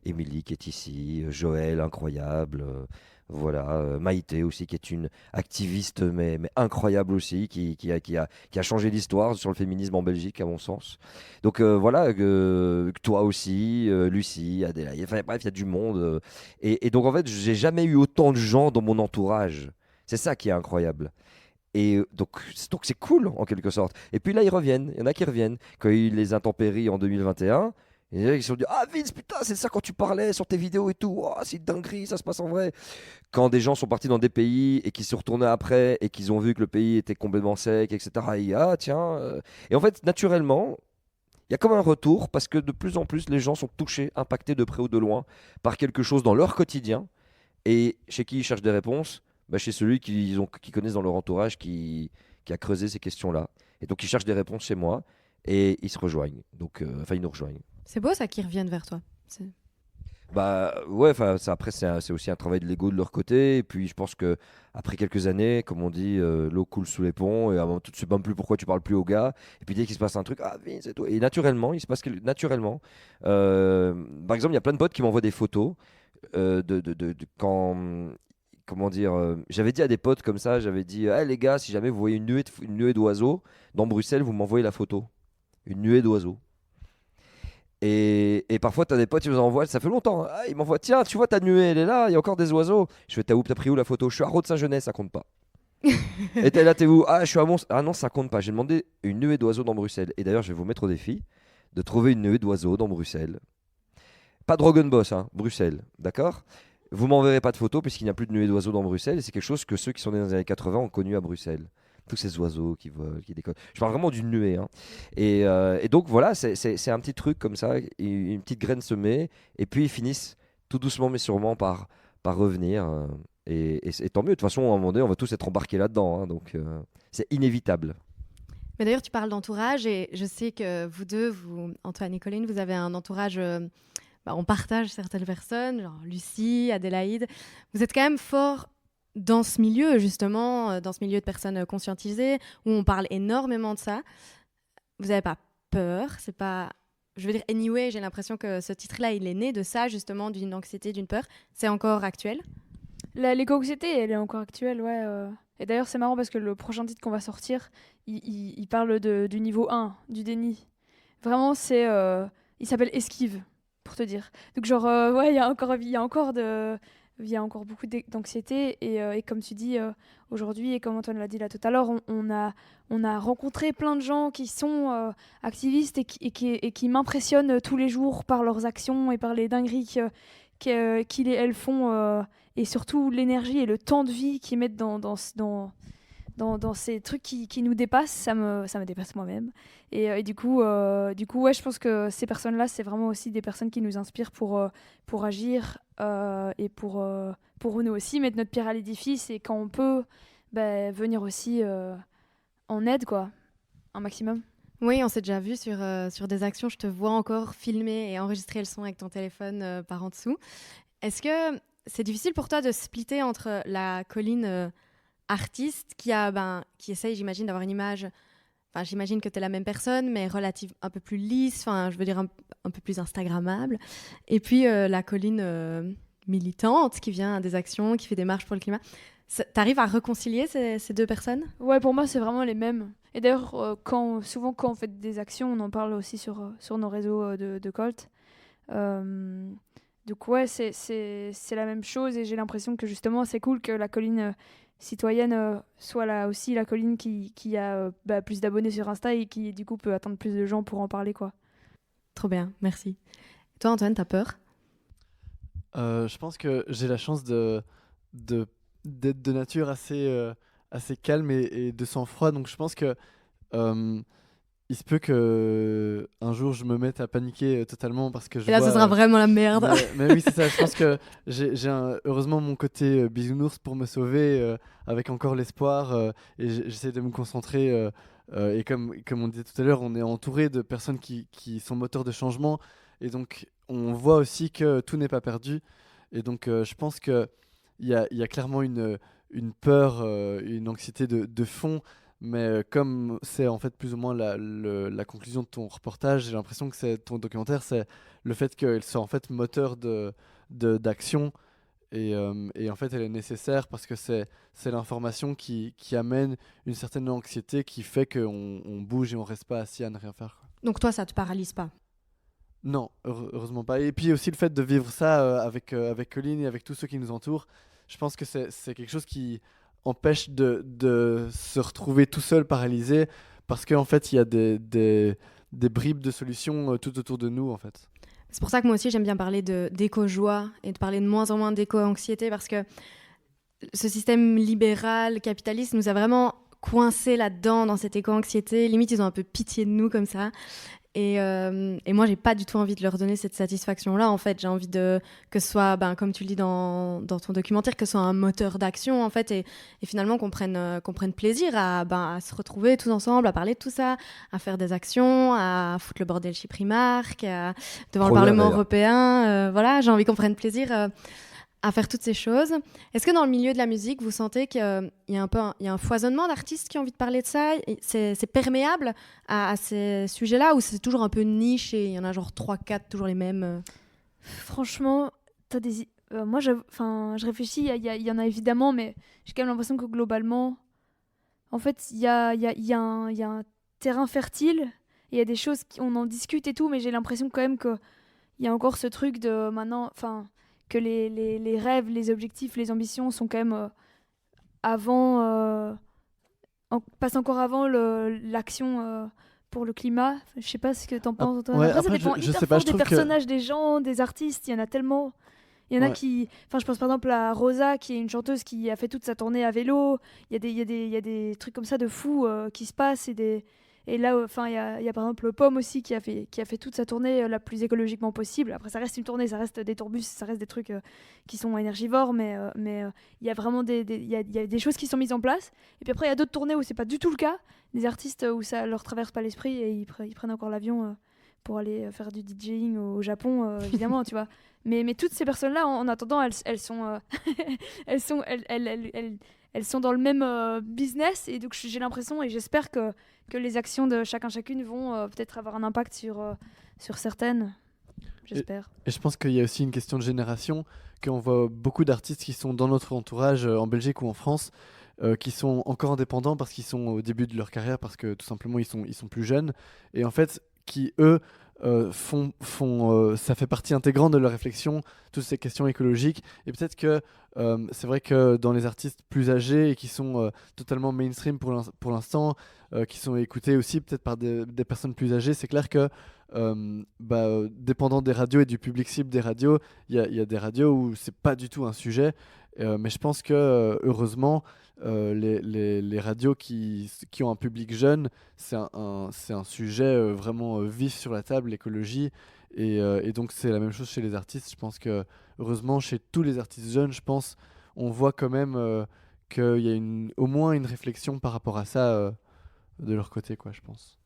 Émilie qui est ici, Joël, incroyable, voilà, Maïté aussi qui est une activiste mais incroyable aussi, qui a changé l'histoire sur le féminisme en Belgique à mon sens. Donc voilà, toi aussi, Lucie, Adélaïde, enfin bref, il y a du monde. Et donc en fait, j'ai jamais eu autant de gens dans mon entourage. C'est ça qui est incroyable. Et donc c'est cool en quelque sorte. Et puis là, ils reviennent. Il y en a qui reviennent. Quand il y a eu les intempéries en 2021, il y en a qui se sont dit ah Vince, putain, c'est ça quand tu parlais sur tes vidéos et tout. Oh, c'est une dinguerie, ça se passe en vrai. Quand des gens sont partis dans des pays et qui se retournaient après et qu'ils ont vu que le pays était complètement sec, etc. Et ah tiens. Et en fait, naturellement, il y a comme un retour parce que de plus en plus, les gens sont touchés, impactés de près ou de loin par quelque chose dans leur quotidien. Et chez qui ils cherchent des réponses? Bah, chez celui qu'ils connaissent dans leur entourage qui a creusé ces questions-là. Et donc ils cherchent des réponses chez moi et ils se rejoignent. Donc, enfin, ils nous rejoignent. C'est beau ça qu'ils reviennent vers toi. Bah ouais, enfin après c'est aussi un travail de l'ego de leur côté. Et puis je pense que après quelques années, comme on dit, l'eau coule sous les ponts. Et à un moment, tu ne sais même plus pourquoi tu parles plus au gars. Et puis dès qu'il se passe un truc, ah Vince c'est toi. Et naturellement, il se passe naturellement. Par exemple, il y a plein de potes qui m'envoient des photos de quand comment dire, j'avais dit à des potes comme ça, j'avais dit, hey, les gars, si jamais vous voyez une nuée d'oiseaux dans Bruxelles, vous m'envoyez la photo. Une nuée d'oiseaux. Et parfois, tu as des potes qui nous envoient, ça fait longtemps, hein. Ah, ils m'envoient, tiens, tu vois ta nuée, elle est là, il y a encore des oiseaux. Je fais, t'as pris où la photo? Je suis à Rode-Saint-Genès, ça compte pas. Et t'es là, t'es où? Ah, je suis à Mons. Ah non, ça compte pas. J'ai demandé une nuée d'oiseaux dans Bruxelles. Et d'ailleurs, je vais vous mettre au défi de trouver une nuée d'oiseaux dans Bruxelles. Pas de Drogenbos, hein, Bruxelles, d'accord? Vous m'enverrez pas de photos puisqu'il n'y a plus de nuées d'oiseaux dans Bruxelles et c'est quelque chose que ceux qui sont nés dans les années 80 ont connu à Bruxelles. Tous ces oiseaux qui volent, qui décollent. Je parle vraiment d'une nuée. Hein. Et donc voilà, c'est un petit truc comme ça, une petite graine semée et puis ils finissent tout doucement mais sûrement par revenir. Et tant mieux, de toute façon, à un moment donné, on va tous être embarqués là-dedans. Hein, donc c'est inévitable. Mais d'ailleurs, tu parles d'entourage et je sais que vous deux, Antoine et Colline, vous avez un entourage... on partage certaines personnes, genre Lucie, Adélaïde. Vous êtes quand même fort dans ce milieu, justement, dans ce milieu de personnes conscientisées, où on parle énormément de ça. Vous n'avez pas peur, c'est pas... Je veux dire, anyway, j'ai l'impression que ce titre-là, il est né de ça, justement, d'une anxiété, d'une peur. C'est encore actuel? L'éco-anxiété, elle est encore actuelle, ouais. Et d'ailleurs, c'est marrant parce que le prochain titre qu'on va sortir, il parle du niveau 1, du déni. Vraiment, il s'appelle Esquive, pour te dire. Donc genre, ouais, il y a encore beaucoup d'anxiété et comme tu dis aujourd'hui et comme Antoine l'a dit là tout à l'heure, on a rencontré plein de gens qui sont activistes et qui m'impressionnent tous les jours par leurs actions et par les dingueries elles font et surtout l'énergie et le temps de vie qu'ils mettent dans ces trucs qui nous dépassent. Ça me dépasse moi-même et du coup ouais, je pense que ces personnes-là, c'est vraiment aussi des personnes qui nous inspirent pour agir et pour nous aussi mettre notre pierre à l'édifice et quand on peut venir aussi en aide, quoi, un maximum. Oui, on s'est déjà vu sur des actions. Je te vois encore filmer et enregistrer le son avec ton téléphone par en dessous. Est-ce que c'est difficile pour toi de splitter entre la Colline artiste qui essaye, j'imagine, d'avoir une image... Enfin, j'imagine que tu es la même personne, mais relative, un peu plus lisse, enfin, je veux dire un peu plus instagrammable. Et puis la Colline militante qui vient à des actions, qui fait des marches pour le climat. T'arrives à réconcilier ces deux personnes? Ouais, pour moi, c'est vraiment les mêmes. Et d'ailleurs, souvent, quand on fait des actions, on en parle aussi sur nos réseaux de Colt. Donc ouais, c'est la même chose et j'ai l'impression que justement, c'est cool que la Colline citoyenne soit là aussi la Colline qui a plus d'abonnés sur Insta et qui, du coup, peut atteindre plus de gens pour en parler, quoi. Trop bien, merci. Et toi, Antoine, t'as peur? Je pense que j'ai la chance d'être de nature assez calme et de sang-froid. Donc je pense que il il se peut que un jour je me mette à paniquer totalement parce que je Et là, vois, ce sera vraiment la merde. mais oui, c'est ça. Je pense que heureusement mon côté bisounours pour me sauver avec encore l'espoir et j'essaie de me concentrer. Et comme on disait tout à l'heure, on est entouré de personnes qui sont moteurs de changement et donc on voit aussi que tout n'est pas perdu. Et donc je pense qu'il y a clairement une peur, une anxiété de fond. Mais comme c'est en fait plus ou moins la conclusion de ton reportage, j'ai l'impression que ton documentaire, c'est le fait qu'elle soit en fait moteur d'action et en fait elle est nécessaire parce que c'est l'information qui amène une certaine anxiété qui fait qu'on bouge et on reste pas assis à ne rien faire, quoi. Donc toi, ça te paralyse pas? Non, heureusement pas. Et puis aussi le fait de vivre ça avec Colline et avec tous ceux qui nous entourent, je pense que c'est quelque chose qui empêche de se retrouver tout seul paralysé parce qu'en fait il y a des bribes de solutions tout autour de nous en fait. C'est pour ça que moi aussi, j'aime bien parler d'éco-joie et de parler de moins en moins d'éco-anxiété parce que ce système libéral, capitaliste, nous a vraiment coincés là-dedans, dans cette éco-anxiété. Limite, ils ont un peu pitié de nous comme ça. Et moi, j'ai pas du tout envie de leur donner cette satisfaction-là. En fait, j'ai envie que ce soit, comme tu le dis dans ton documentaire, que ce soit un moteur d'action, en fait, et finalement qu'on prenne plaisir à se retrouver tous ensemble, à parler de tout ça, à faire des actions, à foutre le bordel chez Primark, devant le Parlement européen. Voilà, j'ai envie qu'on prenne plaisir à faire toutes ces choses. Est-ce que dans le milieu de la musique, vous sentez qu'il y a un foisonnement d'artistes qui ont envie de parler de ça? C'est perméable à ces sujets-là ou c'est toujours un peu niche et il y en a genre 3-4, toujours les mêmes? Franchement, moi, je réfléchis, il y en a évidemment, mais j'ai quand même l'impression que globalement, en fait, il y a un terrain fertile, il y a des choses, on en discute et tout, mais j'ai l'impression quand même qu'il y a encore ce truc de maintenant, que les rêves, les objectifs, les ambitions sont quand même passent encore avant l'action pour le climat. Je sais pas ce que t'en penses, Antoine. Ouais, Après, ça après, dépend je sais hyper pas, fort je des trouve que- personnages, des gens, des artistes. Il y en a tellement. Il y en a Ouais. qui... Enfin, je pense par exemple à Rosa, qui est une chanteuse qui a fait toute sa tournée à vélo. Il y a des trucs comme ça de fous qui se passent. Et là, il y a par exemple le Pomme aussi qui a fait toute sa tournée la plus écologiquement possible. Après, ça reste une tournée, ça reste des tourbus, ça reste des trucs qui sont énergivores, mais il y a vraiment il y a des choses qui sont mises en place. Et puis après, il y a d'autres tournées où c'est pas du tout le cas. Des artistes où ça leur traverse pas l'esprit et ils prennent encore l'avion pour aller faire du DJing au Japon, évidemment, tu vois. Mais toutes ces personnes-là, en attendant, elles sont, elles sont dans le même business. Et donc, j'ai l'impression et j'espère que les actions de chacune vont peut-être avoir un impact sur certaines. J'espère. Et je pense qu'il y a aussi une question de génération, qu'on voit beaucoup d'artistes qui sont dans notre entourage en Belgique ou en France, qui sont encore indépendants parce qu'ils sont au début de leur carrière, parce que tout simplement ils sont plus jeunes, et en fait qui eux ça fait partie intégrante de leur réflexion, toutes ces questions écologiques. Et peut-être que c'est vrai que dans les artistes plus âgés et qui sont totalement mainstream pour l'instant, qui sont écoutés aussi peut-être par des personnes plus âgées, c'est clair que dépendant des radios et du public cible des radios, il y a des radios où c'est pas du tout un sujet. Mais je pense que heureusement, les radios qui ont un public jeune, c'est un sujet vraiment vif sur la table, l'écologie. Et donc c'est la même chose chez les artistes. Je pense que heureusement, chez tous les artistes jeunes, je pense, on voit quand même qu'il y a au moins une réflexion par rapport à ça de leur côté, quoi, je pense.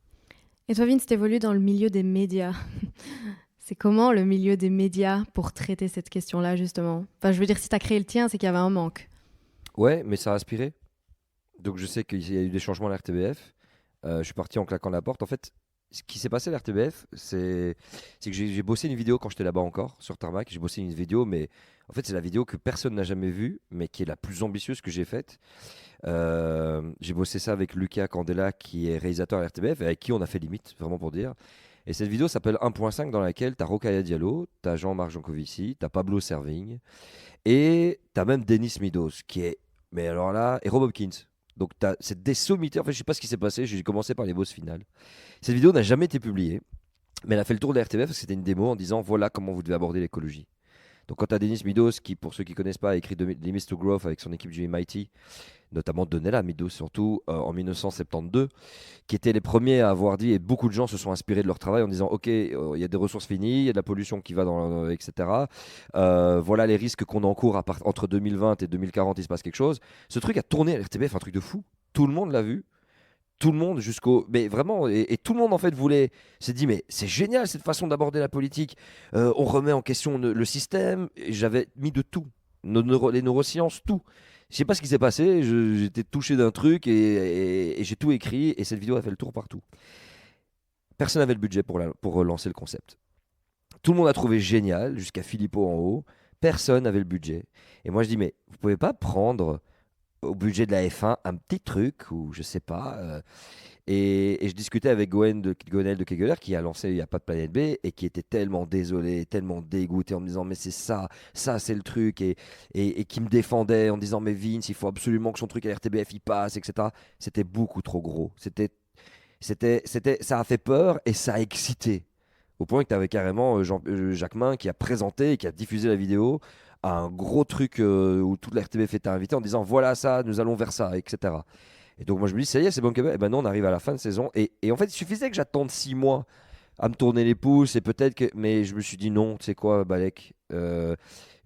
Et toi, Vince, t'évolues dans le milieu des médias. C'est comment le milieu des médias pour traiter cette question-là, justement? Enfin, je veux dire, si t'as créé le tien, c'est qu'il y avait un manque. Ouais, mais ça a aspiré. Donc je sais qu'il y a eu des changements à la RTBF. Je suis parti en claquant la porte. En fait, ce qui s'est passé à la RTBF, c'est que j'ai bossé une vidéo quand j'étais là-bas encore, sur Tarmac. J'ai bossé une vidéo, mais en fait, c'est la vidéo que personne n'a jamais vue, mais qui est la plus ambitieuse que j'ai faite. J'ai bossé ça avec Lucas Candela, qui est réalisateur à la RTBF, et avec qui on a fait limite, vraiment pour dire. Et cette vidéo s'appelle 1.5, dans laquelle tu as Rokhaya Diallo, tu as Jean-Marc Jancovici, tu as Pablo Servigne, et tu as même Denis Midos, qui est... Mais alors là, et Rob Hopkins. Donc c'est des sommités. En fait, je sais pas ce qui s'est passé. J'ai commencé par les bosses finales. Cette vidéo n'a jamais été publiée, mais elle a fait le tour de la RTBF parce que c'était une démo en disant voilà comment vous devez aborder l'écologie. Donc quand tu as Denis Meadows, qui pour ceux qui ne connaissent pas, a écrit Limits to Growth avec son équipe du MIT, notamment Donella Meadows surtout, en 1972, qui étaient les premiers à avoir dit, et beaucoup de gens se sont inspirés de leur travail en disant, ok, il y a des ressources finies, il y a de la pollution qui va etc. Voilà les risques qu'on encourt entre 2020 et 2040, il se passe quelque chose. Ce truc a tourné à l'RTBF, un truc de fou. Tout le monde l'a vu. Tout le monde mais vraiment, et tout le monde en fait s'est dit, mais c'est génial cette façon d'aborder la politique. On remet en question le système. Et j'avais mis de tout, les neurosciences, tout. Je sais pas ce qui s'est passé, j'étais touché d'un truc et j'ai tout écrit et cette vidéo a fait le tour partout. Personne n'avait le budget pour lancer le concept. Tout le monde a trouvé génial, jusqu'à Philippot en haut. Personne n'avait le budget. Et moi je dis, mais vous pouvez pas prendre au budget de la F1 un petit truc ou je sais pas. Et je discutais avec Gwenaël de Kegeler qui a lancé Il n'y a pas de planète B et qui était tellement désolé, tellement dégoûté en me disant mais c'est ça c'est le truc et qui me défendait en disant mais Vince il faut absolument que son truc à RTBF il passe, etc. C'était beaucoup trop gros. Ça a fait peur et ça a excité. Au point que tu avais carrément Jacquemin qui a présenté et qui a diffusé la vidéo à un gros truc où toute la RTBF était invitée en disant voilà ça, nous allons vers ça, etc. Et donc moi je me dis ça y est, c'est bon que et ben non, on arrive à la fin de saison et en fait il suffisait que j'attende 6 mois à me tourner les pouces et peut-être que mais je me suis dit non, tu sais quoi Balek, j'avais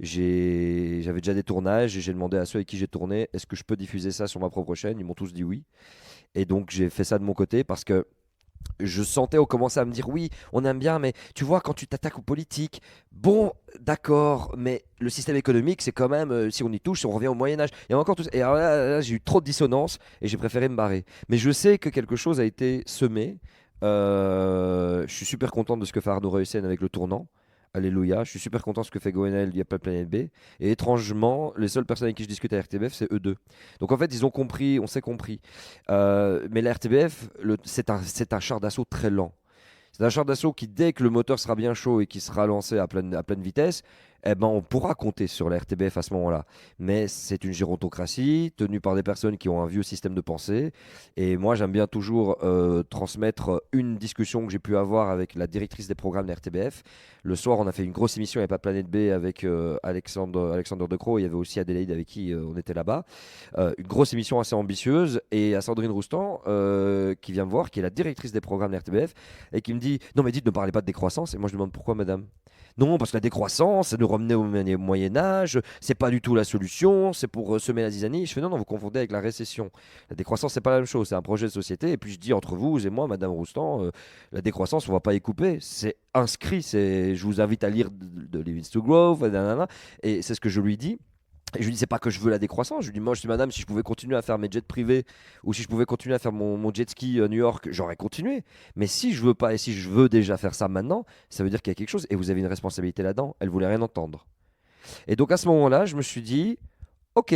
déjà des tournages et j'ai demandé à ceux avec qui j'ai tourné est-ce que je peux diffuser ça sur ma propre chaîne, ils m'ont tous dit oui. Et donc j'ai fait ça de mon côté parce que je sentais, on commençait à me dire oui, on aime bien, mais tu vois, quand tu t'attaques aux politiques, bon, d'accord, mais le système économique, c'est quand même, si on y touche, si on revient au Moyen-Âge. Et encore tout ça. Et alors là, j'ai eu trop de dissonance et j'ai préféré me barrer. Mais je sais que quelque chose a été semé. Je suis super content de ce que fait Arnaud Reussen avec le tournant. Alléluia, je suis super content de ce que fait Gwenaël, il n'y a pas de planète B. Et étrangement, les seules personnes avec qui je discute à RTBF, c'est eux deux. Donc en fait, ils ont compris, on s'est compris. Mais la RTBF, c'est un char d'assaut très lent. C'est un char d'assaut qui, dès que le moteur sera bien chaud et qui sera lancé à pleine vitesse, eh ben, on pourra compter sur la RTBF à ce moment-là. Mais c'est une gérontocratie tenue par des personnes qui ont un vieux système de pensée. Et moi, j'aime bien toujours transmettre une discussion que j'ai pu avoir avec la directrice des programmes de la RTBF. Le soir, on a fait une grosse émission, il n'y a pas Planète B avec Alexandre De Croo. Il y avait aussi Adélaïde avec qui on était là-bas. Une grosse émission assez ambitieuse. Et à Sandrine Roustan, qui vient me voir, qui est la directrice des programmes de la RTBF, et qui me dit non, mais dites, ne parlez pas de décroissance. Et moi, je demande pourquoi, madame? Non, parce que la décroissance, ça nous ramenait au Moyen-Âge, c'est pas du tout la solution, c'est pour semer la zizanie. Je fais non, vous confondez avec la récession. La décroissance, c'est pas la même chose, c'est un projet de société. Et puis je dis entre vous et moi, Madame Roustan, la décroissance, on va pas y couper. C'est inscrit, je vous invite à lire de Limits to Growth, et c'est ce que je lui dis. Et je lui dis, c'est pas que je veux la décroissance. Je lui dis, moi, je dis, madame, si je pouvais continuer à faire mes jets privés ou si je pouvais continuer à faire mon jet ski New York, j'aurais continué. Mais si je veux pas et si je veux déjà faire ça maintenant, ça veut dire qu'il y a quelque chose et vous avez une responsabilité là-dedans. Elle voulait rien entendre. Et donc, à ce moment-là, je me suis dit, ok.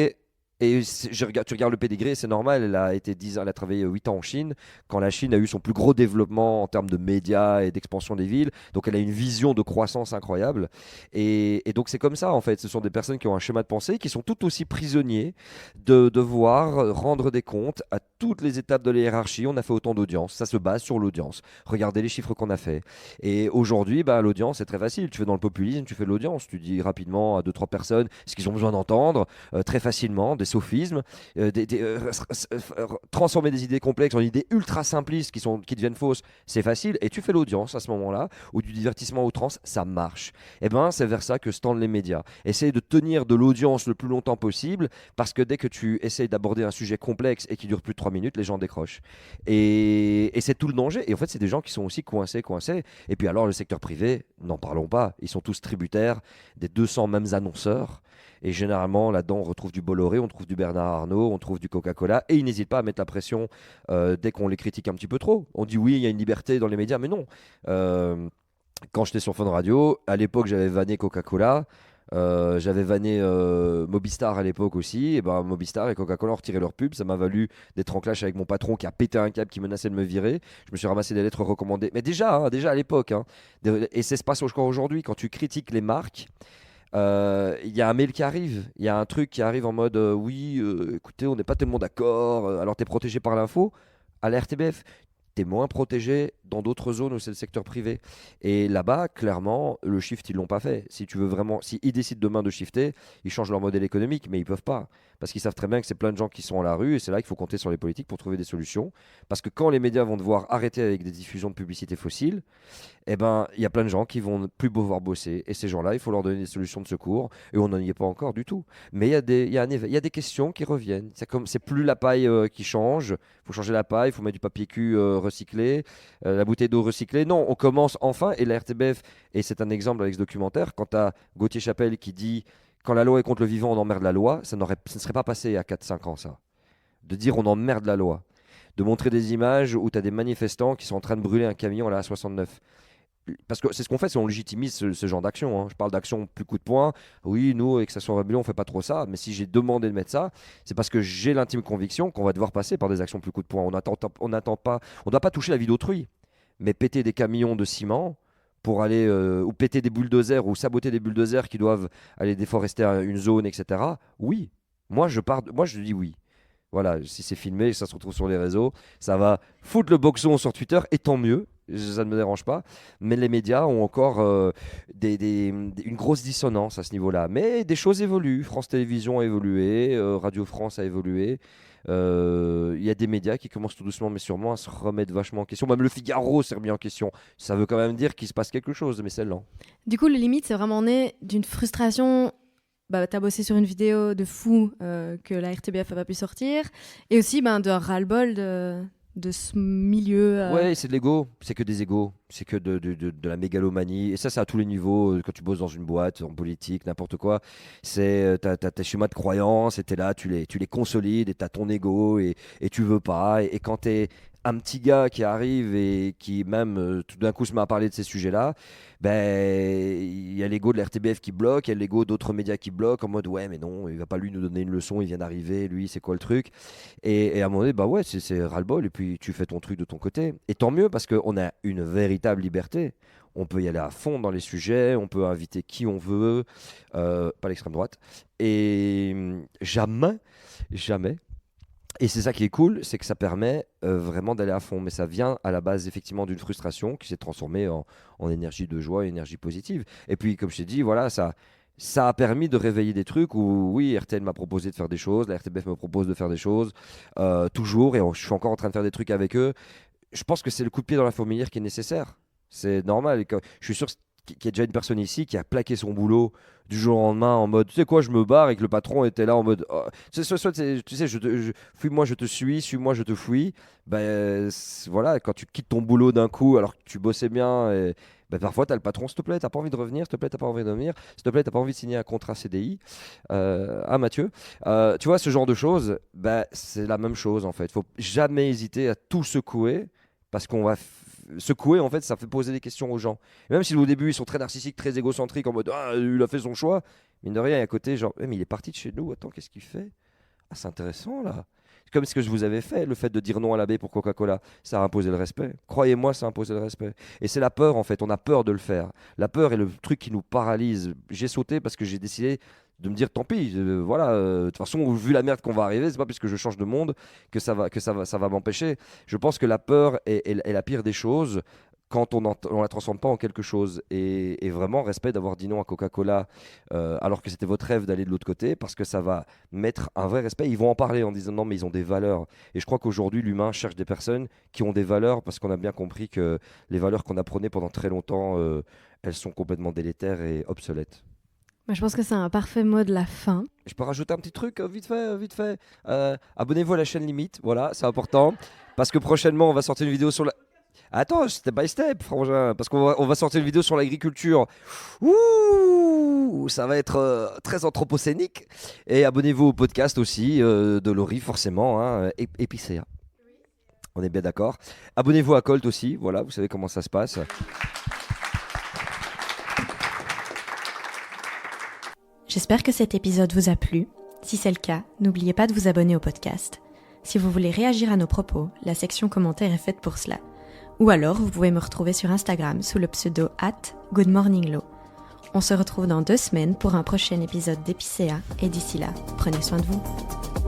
Et tu regardes le pédigré, c'est normal, elle a été 10 ans, elle a travaillé 8 ans en Chine, quand la Chine a eu son plus gros développement en termes de médias et d'expansion des villes. Donc elle a une vision de croissance incroyable. Et donc c'est comme ça en fait, ce sont des personnes qui ont un schéma de pensée, qui sont tout aussi prisonniers de devoir rendre des comptes à toutes les étapes de la hiérarchie. On a fait autant d'audience, ça se base sur l'audience. Regardez les chiffres qu'on a fait. Et aujourd'hui, l'audience c'est très facile, tu fais dans le populisme, tu fais de l'audience, tu dis rapidement à 2-3 personnes ce qu'ils ont besoin d'entendre, très facilement, des sophismes, transformer des idées complexes en idées ultra simplistes qui deviennent fausses, c'est facile. Et tu fais l'audience à ce moment-là, ou du divertissement à outrance, ça marche. Et ben c'est vers ça que se tendent les médias. Essaye de tenir de l'audience le plus longtemps possible, parce que dès que tu essayes d'aborder un sujet complexe et qui dure plus de 3 minutes, les gens décrochent. Et c'est tout le danger. Et en fait, c'est des gens qui sont aussi coincés. Et puis alors, le secteur privé, n'en parlons pas. Ils sont tous tributaires des 200 mêmes annonceurs. Et généralement, là-dedans, on retrouve du Bolloré, on trouve du Bernard Arnault, on trouve du Coca-Cola. Et ils n'hésitent pas à mettre la pression dès qu'on les critique un petit peu trop. On dit oui, il y a une liberté dans les médias, mais non. Quand j'étais sur Fun Radio, à l'époque, j'avais vanné Coca-Cola. J'avais vanné Mobistar à l'époque aussi. Et Mobistar et Coca-Cola ont retiré leur pub. Ça m'a valu d'être en clash avec mon patron qui a pété un câble, qui menaçait de me virer. Je me suis ramassé des lettres recommandées. Mais déjà à l'époque. Et ça se passe encore aujourd'hui. Quand tu critiques les marques, il y a un mail qui arrive, il y a un truc qui arrive en mode oui, écoutez, on n'est pas tellement d'accord, alors tu es protégé par l'info. À la RTBF, t'es moins protégé dans d'autres zones où c'est le secteur privé. Et là-bas, clairement, le shift, ils l'ont pas fait. Si tu veux vraiment, si ils décident demain de shifter, ils changent leur modèle économique, mais ils peuvent pas. Parce qu'ils savent très bien que c'est plein de gens qui sont à la rue, et c'est là qu'il faut compter sur les politiques pour trouver des solutions. Parce que quand les médias vont devoir arrêter avec des diffusions de publicité fossile, eh ben, il y a plein de gens qui vont plus pouvoir bosser. Et ces gens-là, il faut leur donner des solutions de secours. Et on n'en y est pas encore du tout. Mais il y a des questions qui reviennent. C'est plus la paille qui change. Il faut changer la paille, il faut mettre du papier cul recyclé, la bouteille d'eau recyclée. Non, on commence enfin. Et la RTBF, et c'est un exemple avec ce documentaire, quand tu as Gauthier Chapelle qui dit quand la loi est contre le vivant, on emmerde la loi, ça ne serait pas passé il y a 4-5 ans, ça. De dire on emmerde la loi. De montrer des images où tu as des manifestants qui sont en train de brûler un camion à la A69. Parce que c'est ce qu'on fait, c'est on légitimise ce genre d'action. Hein. Je parle d'action plus coup de poing. Oui, nous, avec Extinction Rebellion, on fait pas trop ça. Mais si j'ai demandé de mettre ça, c'est parce que j'ai l'intime conviction qu'on va devoir passer par des actions plus coup de poing. On n'attend pas, on doit pas toucher la vie d'autrui. Mais péter des camions de ciment pour aller, ou péter des bulldozers, ou saboter des bulldozers qui doivent aller déforester une zone, etc. Oui. Moi, je dis oui. Voilà, si c'est filmé, ça se retrouve sur les réseaux, ça va foutre le boxon sur Twitter, et tant mieux. Ça ne me dérange pas, mais les médias ont encore une grosse dissonance à ce niveau-là. Mais des choses évoluent. France Télévisions a évolué, Radio France a évolué. Il y a des médias qui commencent tout doucement mais sûrement à se remettre vachement en question. Même le Figaro s'est remis en question. Ça veut quand même dire qu'il se passe quelque chose, mais c'est lent. Du coup, le limite, c'est vraiment né d'une frustration. Bah, tu as bossé sur une vidéo de fou que la RTBF n'a pas pu sortir, et aussi de ras-le-bol de ce milieu. Ouais, c'est de l'ego, c'est que des égos, c'est que de la mégalomanie, et ça c'est à tous les niveaux. Quand tu bosses dans une boîte, en politique, n'importe quoi, c'est t'as tes schémas de croyance, et t'es là, tu les consolides, et t'as ton ego, et tu veux pas, et quand t'es un petit gars qui arrive et qui même tout d'un coup se met à parler de ces sujets-là, ben il y a l'ego de la RTBF qui bloque, il y a l'ego d'autres médias qui bloquent en mode ouais mais non, il va pas lui nous donner une leçon, il vient d'arriver, lui c'est quoi le truc, et à un moment donné bah ouais c'est ras-le-bol, et puis tu fais ton truc de ton côté, et tant mieux parce qu'on a une véritable liberté. On peut y aller à fond dans les sujets, on peut inviter qui on veut, pas l'extrême droite, et jamais. Et c'est ça qui est cool, c'est que ça permet vraiment d'aller à fond. Mais ça vient à la base effectivement d'une frustration qui s'est transformée en énergie de joie, énergie positive. Et puis comme je t'ai dit, voilà, ça a permis de réveiller des trucs où oui, RTL m'a proposé de faire des choses, la RTBF me propose de faire des choses, toujours, et je suis encore en train de faire des trucs avec eux. Je pense que c'est le coup de pied dans la fourmilière qui est nécessaire. C'est normal. Et je suis sûr qu'il y a déjà une personne ici qui a plaqué son boulot du jour au lendemain en mode tu sais quoi, je me barre, et que le patron était là en mode oh. Tu sais, fuis-moi je te suis-moi je te fuis. Voilà, quand tu quittes ton boulot d'un coup alors que tu bossais bien, et parfois t'as le patron, s'il te plaît t'as pas envie de revenir, s'il te plaît t'as pas envie de revenir, s'il te plaît t'as pas envie de signer un contrat CDI, Mathieu, tu vois, ce genre de choses, c'est la même chose en fait. Faut jamais hésiter à tout secouer, parce qu'on va secouer, en fait, ça fait poser des questions aux gens. Et même si au début ils sont très narcissiques, très égocentriques, en mode ah, il a fait son choix, mine de rien, et à côté, genre, mais il est parti de chez nous, attends, qu'est-ce qu'il fait? Ah, c'est intéressant là. C'est comme ce que je vous avais fait, le fait de dire non à l'abbé pour Coca-Cola, ça a imposé le respect. Croyez-moi, ça a imposé le respect. Et c'est la peur, en fait, on a peur de le faire. La peur est le truc qui nous paralyse. J'ai sauté parce que j'ai décidé de me dire tant pis, voilà, de toute façon, vu la merde qu'on va arriver, c'est pas parce que je change de monde que ça va m'empêcher. Je pense que la peur est la pire des choses quand on la transforme pas en quelque chose. Et vraiment, respect d'avoir dit non à Coca-Cola alors que c'était votre rêve d'aller de l'autre côté, parce que ça va mettre un vrai respect. Ils vont en parler en disant non, mais ils ont des valeurs. Et je crois qu'aujourd'hui, l'humain cherche des personnes qui ont des valeurs, parce qu'on a bien compris que les valeurs qu'on apprenait pendant très longtemps, elles sont complètement délétères et obsolètes. Je pense que c'est un parfait mot de la fin. Je peux rajouter un petit truc vite fait. Abonnez-vous à la chaîne Limite, voilà, c'est important, parce que prochainement on va sortir une vidéo sur la... Attends, step by step, frangin, parce qu'on va sortir une vidéo sur l'agriculture. Ouh, ça va être très anthropocénique. Et abonnez-vous au podcast aussi de Laurie, forcément, hein, Épicéa. On est bien d'accord. Abonnez-vous à Colt aussi, voilà, vous savez comment ça se passe. J'espère que cet épisode vous a plu. Si c'est le cas, n'oubliez pas de vous abonner au podcast. Si vous voulez réagir à nos propos, la section commentaires est faite pour cela. Ou alors, vous pouvez me retrouver sur Instagram sous le pseudo @goodmorninglo. On se retrouve dans 2 semaines pour un prochain épisode d'Épicéa, et d'ici là, prenez soin de vous.